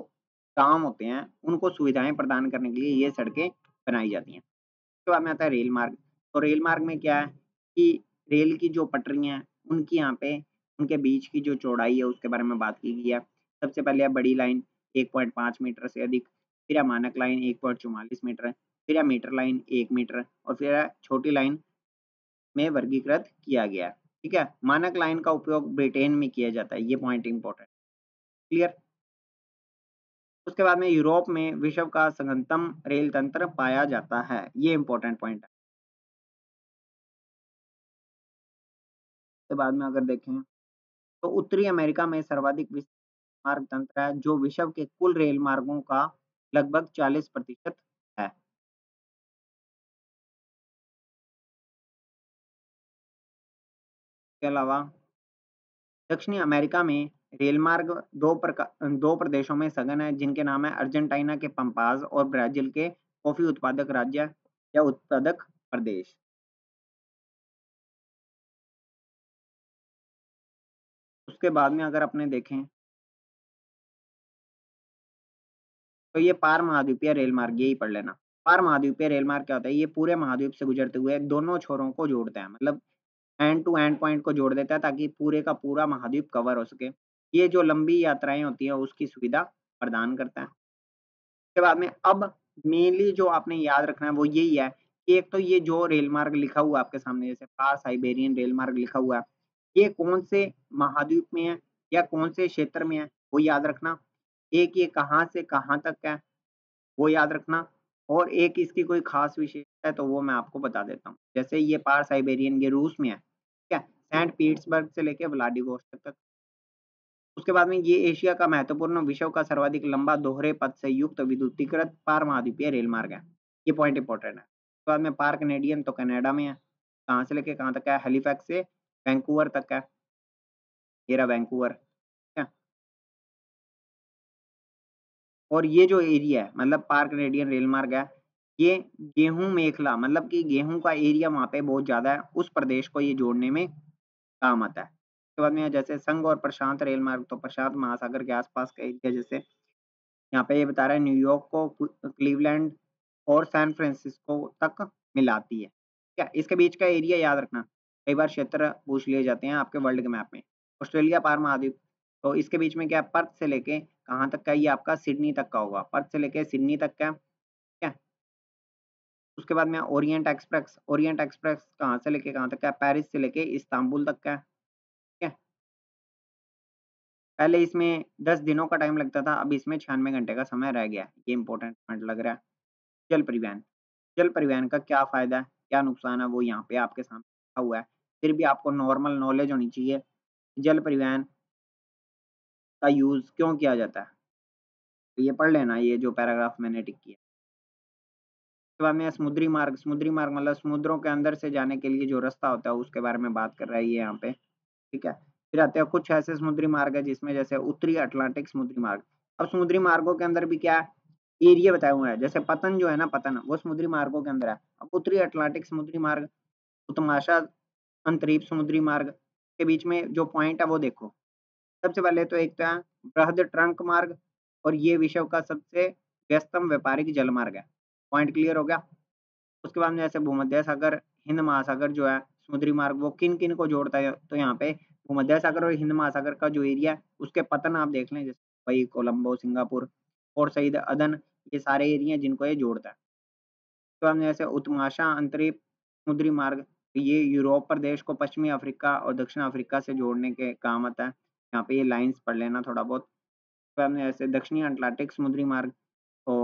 गाँव होते हैं, उनको सुविधाएँ प्रदान करने के लिए ये सड़कें बनाई जाती हैं। उसके बाद में आता है रेल मार्ग। तो रेल मार्ग में क्या है कि रेल की जो पटरियाँ हैं, उनकी यहाँ पे उनके बीच की जो चौड़ाई है, उसके बारे में बात की गई है। सबसे पहले है बड़ी लाइन 1.5 मीटर से अधिक, फिर है मानक लाइन 1.44 मीटर है, फिर है मीटर लाइन 1 मीटर और फिर है छोटी लाइन में वर्गीकृत किया गया है। ठीक है? मानक लाइन का उपयोग ब्रिटेन में किया जाता है, ये पॉइंट इम्पोर्टेंट, क्लियर? उसके बाद में यूरोप में विश्व का सघनतम रेल तंत्र पाया जाता है, ये इम्पोर्टेंट पॉइंट है। उसके बाद में अगर देखें तो उत्तरी अमेरिका में सर्वाधिक विस्तृत मार्ग तंत्र है, जो विश्व के कुल रेल मार्गों का लगभग 40% है। इसके अलावा दक्षिणी अमेरिका में रेल मार्ग 2 प्रदेशों में सघन है, जिनके नाम है अर्जेंटीना के पंपास और ब्राजील के कॉफी उत्पादक राज्य या उत्पादक प्रदेश। उसके बाद में अगर अपने देखें तो ये पार महाद्वीपीय रेल मार्ग, यही पढ़ लेना। पार महाद्वीपीय रेल मार्ग क्या होता है? ये पूरे महाद्वीप से गुजरते हुए दोनों छोरों को जोड़ता है, मतलब एंड टू एंड पॉइंट को जोड़ देता है ताकि पूरे का पूरा महाद्वीप कवर हो सके। ये जो लंबी यात्राएँ होती हैं उसकी सुविधा प्रदान करता है। उसके बाद में अब मेनली जो आपने याद रखना है वो यही है कि एक तो ये जो रेल मार्ग लिखा हुआ है आपके सामने, जैसे पार साइबेरियन रेल मार्ग लिखा हुआ है, ये कौन से महाद्वीप में है या कौन से क्षेत्र में है, वो याद रखना। एक ये कहाँ से कहाँ तक है, वो याद रखना और एक इसकी कोई ख़ास विशेषता है तो वो मैं आपको बता देता हूँ। जैसे ये पार साइबेरियन ये रूस में है, ठीक है? सेंट पीटर्सबर्ग से लेके व्लादिवोस्तोक तक। उसके बाद में ये एशिया का महत्वपूर्ण विश्व का सर्वाधिक लंबा दोहरे पथ से युक्त विद्युतीकृत पार महाद्वीपीय रेल मार्ग है। ये पॉइंट इंपॉर्टेंट है। उसके बाद में पार कैनेडियन तो कनाडा में है। कहाँ से लेके कहाँ तक है? हैलिफैक्स से वैंकूवर तक है। ये रहा वैंकूवर, ठीक है? और ये जो एरिया है मतलब पार कैनेडियन रेल मार्ग है, ये गेहूँ मेखला मतलब कि गेहूँ का एरिया वहाँ पे बहुत ज़्यादा है, उस प्रदेश को ये जोड़ने में काम आता है। उसके बाद में जैसे संघ और प्रशांत रेल मार्ग तो प्रशांत महासागर के आस-पास का एरिया, जैसे यहाँ पे ये बता रहा है न्यूयॉर्क को क्लीवलैंड और सैन फ्रांसिस्को तक मिलाती है। ठीक है? इसके बीच का एरिया याद रखना। कई बार क्षेत्र पूछ लिए जाते हैं आपके वर्ल्ड के मैप में। ऑस्ट्रेलिया पार महाद्वीप, तो इसके बीच में क्या है, पर्थ से लेके कहाँ तक का, ये आपका सिडनी तक का होगा। पर्थ से लेके सिडनी तक का, ठीक है? उसके बाद में ओरिएंट एक्सप्रेस कहाँ से लेके कहाँ तक का है? पेरिस से लेके इस्तांबुल तक का है। ठीक है? पहले इसमें 10 दिनों का टाइम लगता था, अब इसमें 96 घंटे का समय रह गया है। ये इम्पोर्टेंट पॉइंट लग रहा है। जल परिवहन। जल परिवहन का क्या फ़ायदा है, क्या नुकसान है, वो यहाँ पे आपके सामने लिखा हुआ है। फिर भी आपको नॉर्मल नॉलेज होनी चाहिए। जल परिवहन का यूज़ क्यों किया जाता है? तो ये पढ़ लेना, ये जो पैराग्राफ मैंने टिक किया। उसके बाद में समुद्री मार्ग मतलब समुद्रों के अंदर से जाने के लिए जो रास्ता होता है उसके बारे में बात कर रहा है ये यहाँ पे, ठीक है। फिर आते हैं कुछ ऐसे समुद्री मार्ग है जिसमें जैसे उत्तरी अटलांटिक समुद्री मार्ग। अब समुद्री मार्गों के अंदर भी क्या एरिया बताए हुए हैं, जैसे पतन जो है ना, पतन वो समुद्री मार्गों के अंदर है। अब उत्तरी अटलांटिक समुद्री मार्ग, उत्तमाशा अंतरीप समुद्री मार्ग के बीच में जो पॉइंट है वो देखो। सबसे पहले तो एक तो है बृहद ट्रंक मार्ग, और ये विश्व का सबसे व्यस्तम व्यापारिक जलमार्ग है। पॉइंट क्लियर हो गया? उसके बाद में जैसे भूमध्य सागर, हिंद महासागर जो है समुद्री मार्ग वो किन-किन को जोड़ता है? तो यहाँ पे भूमध्य सागर और हिंद महासागर का जो एरिया है उसके पतन आप देख लें, जैसे दुबई, कोलंबो, सिंगापुर और सईद अदन, ये सारे एरिया हैं जिनको ये जोड़ता है। उसके बाद में जैसे उत्तमाशा अंतरीप समुद्री मार्ग, ये यूरोप प्रदेश को पश्चिमी अफ्रीका और दक्षिण अफ्रीका से जोड़ने के काम आता है। यहाँ पे ये लाइन्स पढ़ लेना थोड़ा बहुत। उसके बाद में जैसे दक्षिणी अटलांटिक समुद्री मार्ग, तो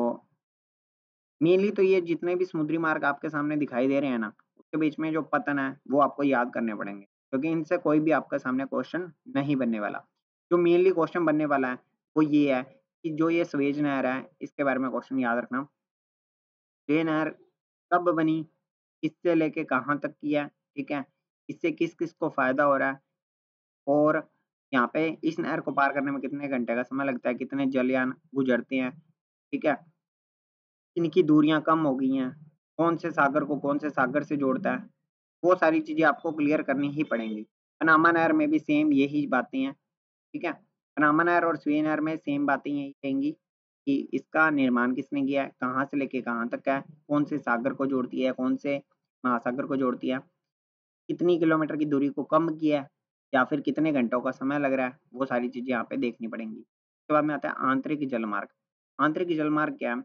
मेनली तो ये जितने भी समुद्री मार्ग आपके सामने दिखाई दे रहे हैं ना, उसके बीच में जो पतन है, वो आपको याद करने पड़ेंगे, क्योंकि इनसे कोई भी आपके सामने क्वेश्चन नहीं बनने वाला। जो मेनली क्वेश्चन बनने वाला है, वो ये है कि जो ये स्वेज नहर है, इसके बारे में क्वेश्चन याद रखना। ये नहर कब बनी? किससे लेके कहाँ तक की है? ठीक है? इससे किस-किस को फ़ायदा हो रहा है? और यहाँ पे इस नहर को पार करने में कितने घंटे का समय लगता है? कितने जलयान गुजरते हैं? ठीक है? इनकी दूरियाँ कम हो गई हैं, कौन से सागर को कौन से सागर से जोड़ता है, वो सारी चीज़ें आपको क्लियर करनी ही पड़ेंगी। पनामा नहर में भी सेम यही बातें हैं, ठीक है? पनामा नहर और सुएज़ नहर में सेम बातें यही रहेंगी कि इसका निर्माण किसने किया है, कहाँ से लेके कहाँ तक का है, कौन से सागर को जोड़ती है, कौन से महासागर को जोड़ती है, कितनी किलोमीटर की दूरी को कम किया है या फिर कितने घंटों का समय लग रहा है, वो सारी चीज़ें यहाँ पे देखनी पड़ेंगी। उसके बाद में आता है आंतरिक जलमार्ग। आंतरिक जलमार्ग क्या है?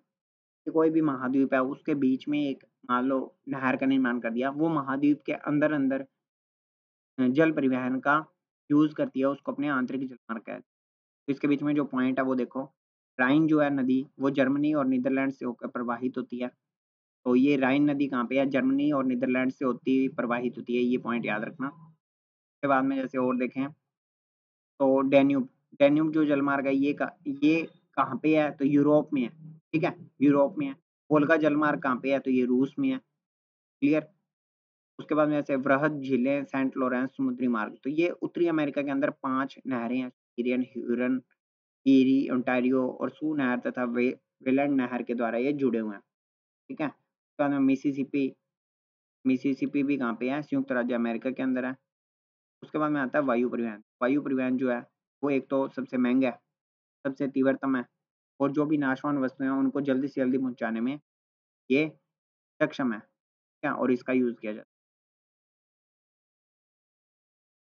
कि कोई भी महाद्वीप है उसके बीच में एक मान लो नहर का निर्माण कर दिया, वो महाद्वीप के अंदर-अंदर जल परिवहन का यूज़ करती है, उसको अपने आंतरिक जलमार्ग कहते हैं। तो इसके बीच में जो पॉइंट है वो देखो, राइन जो है नदी वो जर्मनी और नीदरलैंड से होकर प्रवाहित होती है। तो ये राइन नदी कहाँ पे है? जर्मनी और नीदरलैंड से होती हुई प्रवाहित होती है, ये पॉइंट याद रखना। उसके बाद में जैसे और देखें तो डेन्यूब जो जलमार्ग है ये कहाँ पे है? तो यूरोप में है, ठीक है? यूरोप में है। वोल्गा जलमार्ग कहाँ पे है? तो ये रूस में है, क्लियर? उसके बाद में जैसे वृहद झीलें, सेंट लॉरेंस समुद्री मार्ग, तो ये उत्तरी अमेरिका के अंदर 5 नहरें हैं, सिरियन, ह्यूरन, ईरी, ओंटारियो और सू नहर तथा वेलैंड नहर के द्वारा ये जुड़े हुए हैं, ठीक है? उसके बाद में मिसिसिपी भी कहाँ पे है? संयुक्त राज्य अमेरिका के अंदर है। उसके बाद में आता है वायु परिवहन। वायु परिवहन जो है, वो एक तो सबसे महँगा है, सबसे तीव्रतम है और जो भी नाशवान वस्तुएँ हैं, उनको जल्दी से जल्दी पहुँचाने में ये सक्षम है, ठीक है? और इसका यूज़ किया जाता है।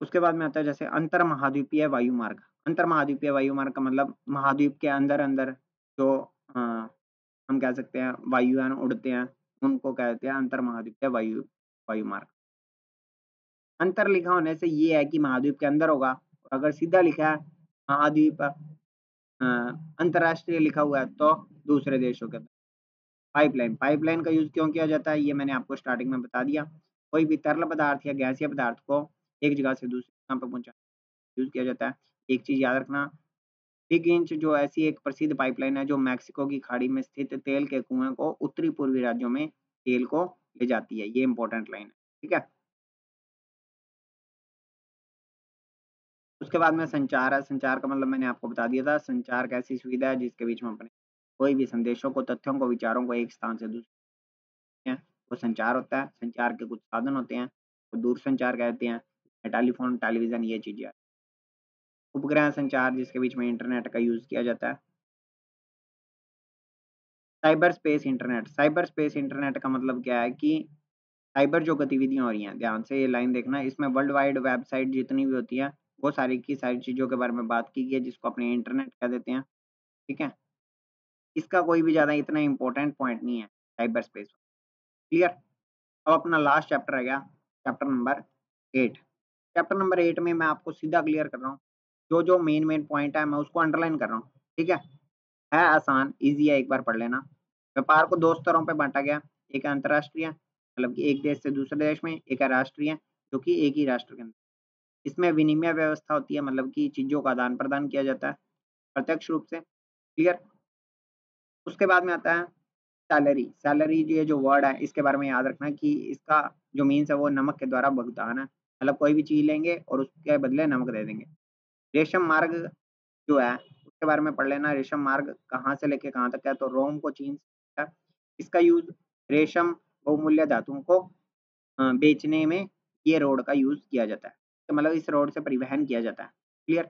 उसके बाद में आता है जैसे अंतर महाद्वीपीय वायु मार्ग। अंतर महाद्वीपीय वायु मार्ग का मतलब महाद्वीप के अंदर-अंदर जो हम कह सकते हैं वायुयान उड़ते हैं, उनको कहते हैं अंतर महाद्वीपीय वायु मार्ग। अंतर लिखा होने से ये है कि महाद्वीप के अंदर होगा और अगर सीधा लिखा है महाद्वीप अ, अंतर्राष्ट्रीय लिखा हुआ है तो दूसरे देशों के अंदर। पाइपलाइन का यूज़ क्यों किया जाता है, ये मैंने आपको स्टार्टिंग में बता दिया। कोई भी तरल पदार्थ या गैसीय पदार्थ को एक जगह से दूसरी जगह पे पहुँचाने यूज़ किया जाता है। एक चीज़ याद रखना, बिग इंच जो ऐसी एक प्रसिद्ध पाइपलाइन है जो मैक्सिको की खाड़ी में स्थित तेल के कुएँ को उत्तरी पूर्वी राज्यों में तेल को ले जाती है। ये इम्पोर्टेंट लाइन है, ठीक है? उसके बाद में संचार है, संचार का मतलब मैंने आपको बता दिया था, संचार एक ऐसी सुविधा है जिसके बीच में अपने कोई भी संदेशों को, तथ्यों को, विचारों को एक स्थान से दूसरे हैं, वो संचार होता है। संचार के कुछ साधन होते हैं, तो दूरसंचार कहते हैं, टेलीफ़ोन, टेलीविज़न ये चीज़ें। उपग्रह संचार जिसके बीच में इंटरनेट का यूज़ किया जाता है। साइबर स्पेस इंटरनेट का मतलब क्या है कि साइबर जो गतिविधियाँ हो रही हैं, ध्यान से ये लाइन देखना, इसमें वर्ल्ड वाइड वेबसाइट जितनी भी होती हैं, वो सारी की सारी चीज़ों के बारे में बात की गई है, जिसको अपने इंटरनेट कह देते हैं, ठीक है? इसका कोई भी ज़्यादा इतना इम्पोर्टेंट पॉइंट नहीं है, साइबर स्पेस, क्लियर? अब अपना लास्ट चैप्टर रह गया, चैप्टर नंबर 8। चैप्टर नंबर 8 में मैं आपको सीधा क्लियर कर रहा हूँ, जो-जो मेन पॉइंट है, मैं उसको अंडरलाइन कर रहा हूँ, ठीक है? है आसान, ईज़ी है, एक बार पढ़ लेना। व्यापार को 2 स्तरों पे बाँटा गया, एक है अंतर्राष्ट्रीय, मतलब कि एक देश से दूसरे देश में, एक है राष्ट्रीय, जो कि एक ही राष्ट्र के अंदर। इसमें विनिमय व्यवस्था होती है, मतलब कि चीज़ों का आदान-प्रदान किया जाता है, प्रत्यक्ष रूप से, क्लियर? उसके बाद में आता है सैलरी। सैलरी ये जो वर्ड है इसके बारे में याद रखना कि इसका जो मीन्स है वो नमक के द्वारा भुगतान है। मतलब कोई भी चीज़ लेंगे और उसके बदले नमक दे देंगे। रेशम मार्ग जो है उसके बारे में पढ़ लेना। रेशम मार्ग कहाँ से लेके कहाँ तक है, तो रोम को चीन से है। इसका यूज़ रेशम बहुमूल्य धातुओं को बेचने में ये रोड का यूज़ किया जाता है। तो मतलब इस रोड से परिवहन किया जाता है। क्लियर?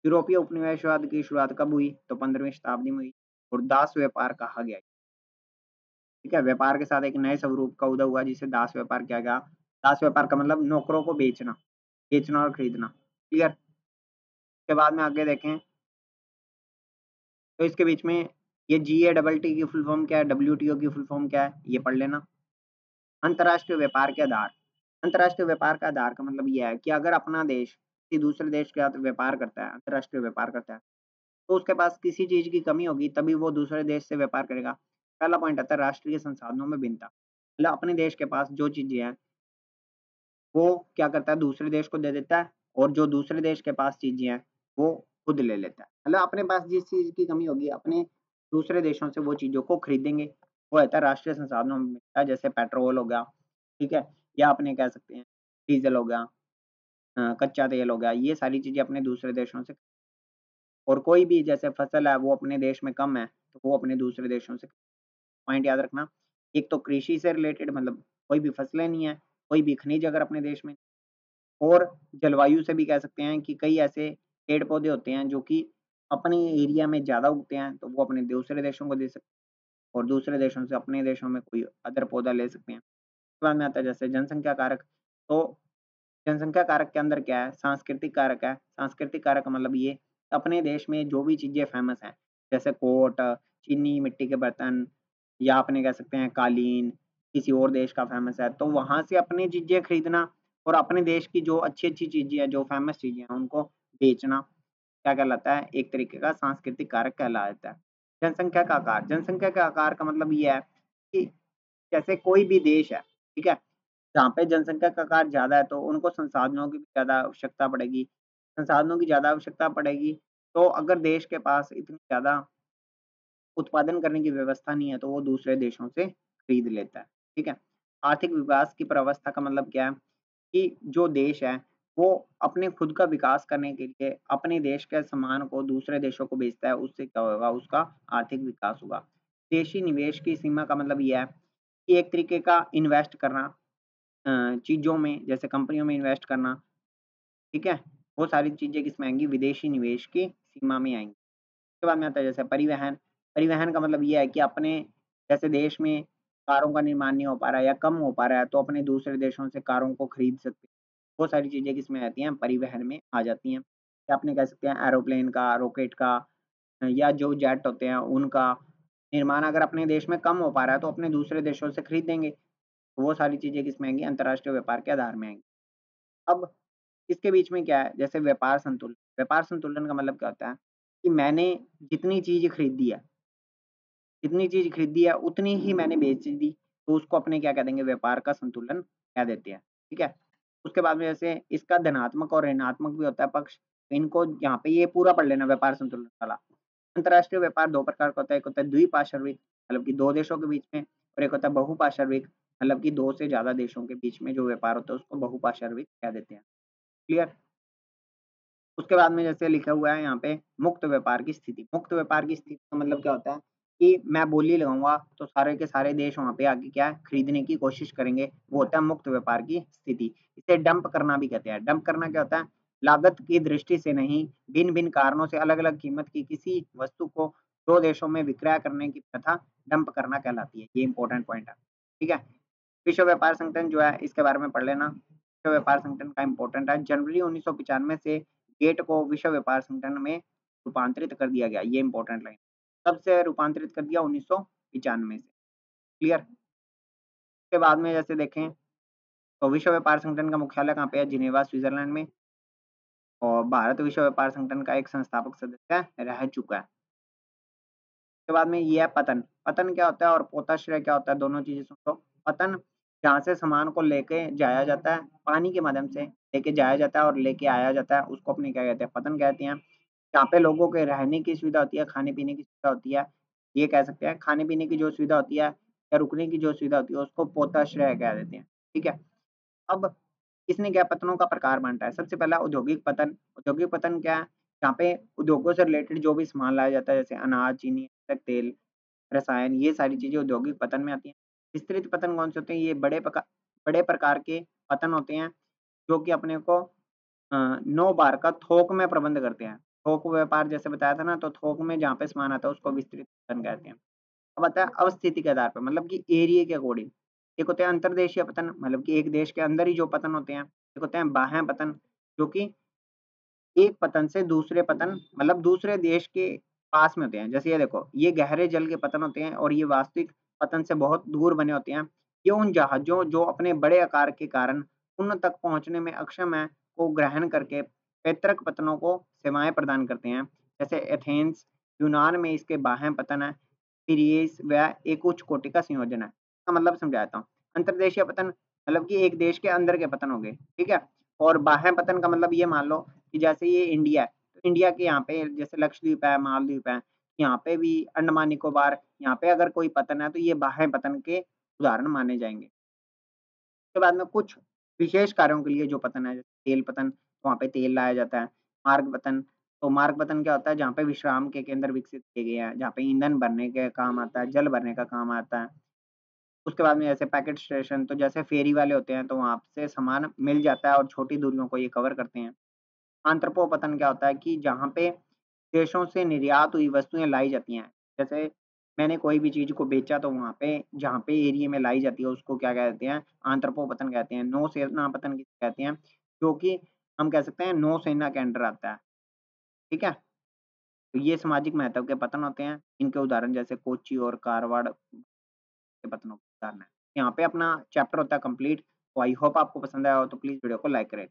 यूरोपीय उपनिवेशवाद की शुरुआत कब हुई? तो 15वीं शताब्दी में हुई और दास व्यापार कहा गया। ठीक है? व्यापार के साथ एक नए स्वरूप का उदय हुआ जिसे दास व्यापार किया गया। दास व्यापार का मतलब नौकरों को बेचना, बेचना और खरीदना। क्लियर? उसके बाद में आगे देखें तो इसके बीच में ये GATT की फुल फॉर्म क्या है, WTO की फुल फॉर्म क्या है, ये पढ़ लेना। अंतर्राष्ट्रीय व्यापार के आधार। अंतर्राष्ट्रीय व्यापार का आधार का मतलब ये है कि अगर अपना देश किसी दूसरे देश के साथ व्यापार करता है, अंतर्राष्ट्रीय व्यापार करता है, तो उसके पास किसी चीज़ की कमी होगी तभी वो दूसरे देश से व्यापार करेगा। पहला पॉइंट आता है राष्ट्रीय संसाधनों में भिन्नता। मतलब अपने देश के पास जो चीज़ें हैं, वो क्या करता है दूसरे देश को दे देता है और जो दूसरे देश के पास चीज़ें हैं, वो खुद ले लेता है। मतलब अपने पास जिस चीज़ की कमी होगी अपने दूसरे देशों से वो चीज़ों को खरीदेंगे। वो रहता है राष्ट्रीय संसाधनों में मिलता है, जैसे पेट्रोल हो गया, ठीक है? या अपने कह सकते हैं डीज़ल हो गया, कच्चा तेल हो गया, ये सारी चीज़ें अपने दूसरे देशों से। और कोई भी जैसे फसल है वो अपने देश में कम है, तो वो अपने दूसरे देशों से। पॉइंट याद रखना, एक तो कृषि से रिलेटेड मतलब कोई भी फसलें नहीं है, कोई भी खनिज अगर अपने देश में, और जलवायु से भी कह सकते हैं कि कई ऐसे पेड़-पौधे होते हैं जो कि अपने एरिया में ज़्यादा उगते हैं, तो वो अपने दूसरे देशों को दे सकते हैं और दूसरे देशों से अपने देशों में कोई अदर पौधा ले सकते हैं। उसके बाद में आता है जैसे जनसंख्या कारक, तो जनसंख्या कारक के अंदर क्या है? सांस्कृतिक कारक है। सांस्कृतिक कारक का मतलब ये अपने देश में जो भी चीज़ें फ़ेमस हैं, जैसे कोट, चीनी मिट्टी के बर्तन या अपने कह सकते हैं कालीन, किसी और देश का फ़ेमस है, तो वहाँ से अपनी चीज़ें खरीदना और अपने देश की जो अच्छी-अच्छी चीज़ें हैं, जो फ़ेमस चीज़ें हैं, उनको बेचना, क्या कहलाता है? एक तरीके का सांस्कृतिक कारक कहलाता है। जनसंख्या का आकार, जनसंख्या के आकार का मतलब ये है कि जैसे कोई भी देश है, ठीक है? जहाँ पे जनसंख्या का आकार ज़्यादा है, तो उनको संसाधनों की भी ज़्यादा आवश्यकता पड़ेगी। संसाधनों की ज़्यादा आवश्यकता पड़ेगी, तो अगर देश के पास इतनी ज़्यादा उत्पादन करने की व्यवस्था नहीं है, तो वो दूसरे देशों से खरीद लेता है, ठीक है? आर्थिक विकास की प्रावस्था का मतलब क्या है कि जो देश है, वो अपने खुद का विकास करने के लिए अपने देश के सामान को दूसरे देशों को बेचता है, उससे क्या होगा? उसका आर्थिक विकास होगा। विदेशी निवेश की सीमा का मतलब ये है कि एक तरीके का इन्वेस्ट करना चीज़ों में, जैसे कंपनियों में इन्वेस्ट करना, ठीक है? वो सारी चीज़ें किसमें आएँगी? विदेशी निवेश की सीमा में आएँगी। उसके बाद में आता है जैसे परिवहन। परिवहन का मतलब ये है कि अपने जैसे देश में कारों का निर्माण नहीं हो पा रहा है या कम हो पा रहा है, तो अपने दूसरे देशों से कारों को खरीद सकते हैं। वो सारी चीज़ें किसमें आती हैं? परिवहन में आ जाती हैं। या अपने कह सकते हैं एरोप्लेन का, रॉकेट का या जो जेट होते हैं उनका निर्माण अगर अपने देश में कम हो पा रहा है, तो अपने दूसरे देशों से खरीदेंगे। तो वो सारी चीज़ें किसमें आएँगी? अंतर्राष्ट्रीय व्यापार के आधार में आएँगी। अब इसके बीच में क्या है, जैसे व्यापार संतुलन। व्यापार संतुलन का मतलब क्या होता है कि मैंने जितनी चीज़ खरीदी है, जितनी चीज़ खरीदी है उतनी ही मैंने बेच दी, तो उसको अपने क्या कह देंगे? व्यापार का संतुलन कह देते हैं, ठीक है? उसके बाद में जैसे इसका धनात्मक और ऋणात्मक भी होता है पक्ष, इनको यहाँ पे ये पूरा पढ़ लेना व्यापार संतुलन वाला। अंतर्राष्ट्रीय व्यापार 2 प्रकार का होता है, एक होता है द्विपार्श्विक मतलब कि 2 देशों के बीच में, और एक होता है बहुपार्श्विक मतलब कि 2 से ज़्यादा देशों के बीच में जो व्यापार होता है उसको बहुपार्श्विक कह देते हैं। क्लियर? उसके बाद में जैसे लिखा हुआ है यहाँ पे मुक्त व्यापार की स्थिति। मुक्त व्यापार की स्थिति का मतलब क्या होता है कि मैं बोली लगाऊँगा तो सारे के सारे देश वहाँ पे आके क्या है खरीदने की कोशिश करेंगे, वो होता है मुक्त व्यापार की स्थिति। इसे डंप करना भी कहते हैं। डंप करना क्या होता है? लागत की दृष्टि से नहीं, भिन्न-भिन्न कारणों से अलग-अलग कीमत की किसी वस्तु को 2 देशों में विक्रय करने की प्रथा डंप करना कहलाती है। ये इम्पोर्टेंट पॉइंट है। ठीक है? विश्व व्यापार संगठन जो है इसके बारे में पढ़ लेना। विश्व व्यापार संगठन का इम्पोर्टेंट है। जनवरी 1995 से गेट को विश्व व्यापार संगठन में रूपांतरित कर दिया गया। ये इम्पोर्टेंट लाइन। कब से रूपांतरित कर दिया? 1995 से। क्लियर? उसके बाद में जैसे देखें तो विश्व व्यापार संगठन का मुख्यालय कहाँ पे है? जिनेवा, स्विट्ज़रलैंड में, और भारत विश्व व्यापार संगठन का एक संस्थापक सदस्य रह चुका है। उसके बाद में ये है पतन। पतन क्या होता है और पोताश्रय क्या होता है? दोनों चीज़ें समझो। पतन जहाँ से सामान को लेके जाया जाता है, पानी के माध्यम से लेके जाया जाता है और लेके आया जाता है, उसको अपने क्या कहते हैं? पतन कहते हैं। जहाँ पे लोगों के रहने की सुविधा होती है, खाने-पीने की सुविधा होती है, ये कह सकते हैं खाने-पीने की जो सुविधा होती है या रुकने की जो सुविधा होती है उसको पोताश्रय कह देते हैं, ठीक है? अब इसने क्या पतनों का प्रकार बाँटा है। सबसे पहला औद्योगिक पतन। औद्योगिक पतन क्या है? जहाँ पे उद्योगों से रिलेटेड जो भी सामान लाया जाता है जैसे अनाज, चीनी, तेल, रसायन ये सारी चीज़ें औद्योगिक पतन में आती हैं। विस्तृत पतन कौन से होते हैं? ये बड़े प्रकार के पतन होते हैं जो कि अपने को 9 बार का थोक में प्रबंध करते हैं। थोक व्यापार जैसे बताया था ना तो थोक में जहाँ पे सामान आता है उसको विस्तृत पतन कहते हैं। अब आता है अवस्थिति के आधार पे मतलब कि एरिया के अकॉर्डिंग। एक होते हैं अंतर्देशीय पतन मतलब कि एक देश के अंदर ही जो पतन होते हैं। एक होते हैं बाह्य पतन जो कि एक पतन से दूसरे पतन मतलब दूसरे देश के पास में होते हैं। जैसे ये देखो, ये गहरे जल के पतन होते हैं और ये वास्तविक पतन से बहुत दूर बने होते हैं। ये उन जहाज़ों जो अपने बड़े आकार के कारण उन तक पहुँचने में अक्षम हैं, को ग्रहण करके पैतृक पतनों को सेवाएँ प्रदान करते हैं। जैसे एथेंस, यूनान में इसके बाह्य पतन है। पीरियस व एक उच्च कोटि का संयोजन है। इसका मतलब समझाता हूँ। अंतर्देशीय पतन मतलब कि एक देश के अंदर के पतन हो गए, ठीक है? और बाह्य पतन का मतलब ये मान लो कि जैसे ये इंडिया है, तो इंडिया के यहाँ पे जैसे लक्षद्वीप है, मालदीव है, यहाँ पे भी अंडमान निकोबार, यहाँ पे अगर कोई पतन है तो ये बाह्य पतन के उदाहरण माने जाएँगे। उसके बाद में कुछ विशेष कार्यों के लिए जो पतन है, जैसे तेल पतन, तो वहाँ पे तेल लाया जाता है। मार्ग पतन, तो मार्ग पतन क्या होता है जहाँ पे विश्राम के केंद्र विकसित किए गए हैं, जहाँ पे ईंधन भरने के काम आता है, जल भरने का काम आता है। उसके बाद में जैसे पैकेट स्टेशन, तो जैसे फेरी वाले होते हैं, तो वहाँ से सामान मिल जाता है और छोटी दूरियों को ये कवर करते हैं। आंतरपो-पतन क्या होता है कि जहाँ पे देशों से निर्यात हुई वस्तुएँ लाई जाती हैं। जैसे मैंने कोई भी चीज़ को बेचा तो वहाँ पे जहाँ पे एरिया में लाई जाती है उसको क्या कहते हैं, आंतरपो-पतन कहते हैं। नौसेना पतन किसे कहते हैं, जो कि हम कह सकते हैं नौसेना के अंडर आता है। ठीक है? तो ये सामाजिक महत्व के पतन होते हैं। इनके उदाहरण जैसे कोच्चि और कारवार के पतनों के उदाहरण हैं। यहाँ पे अपना चैप्टर होता है कंप्लीट। तो आई होप आपको पसंद आया हो तो प्लीज़ वीडियो को लाइक करें।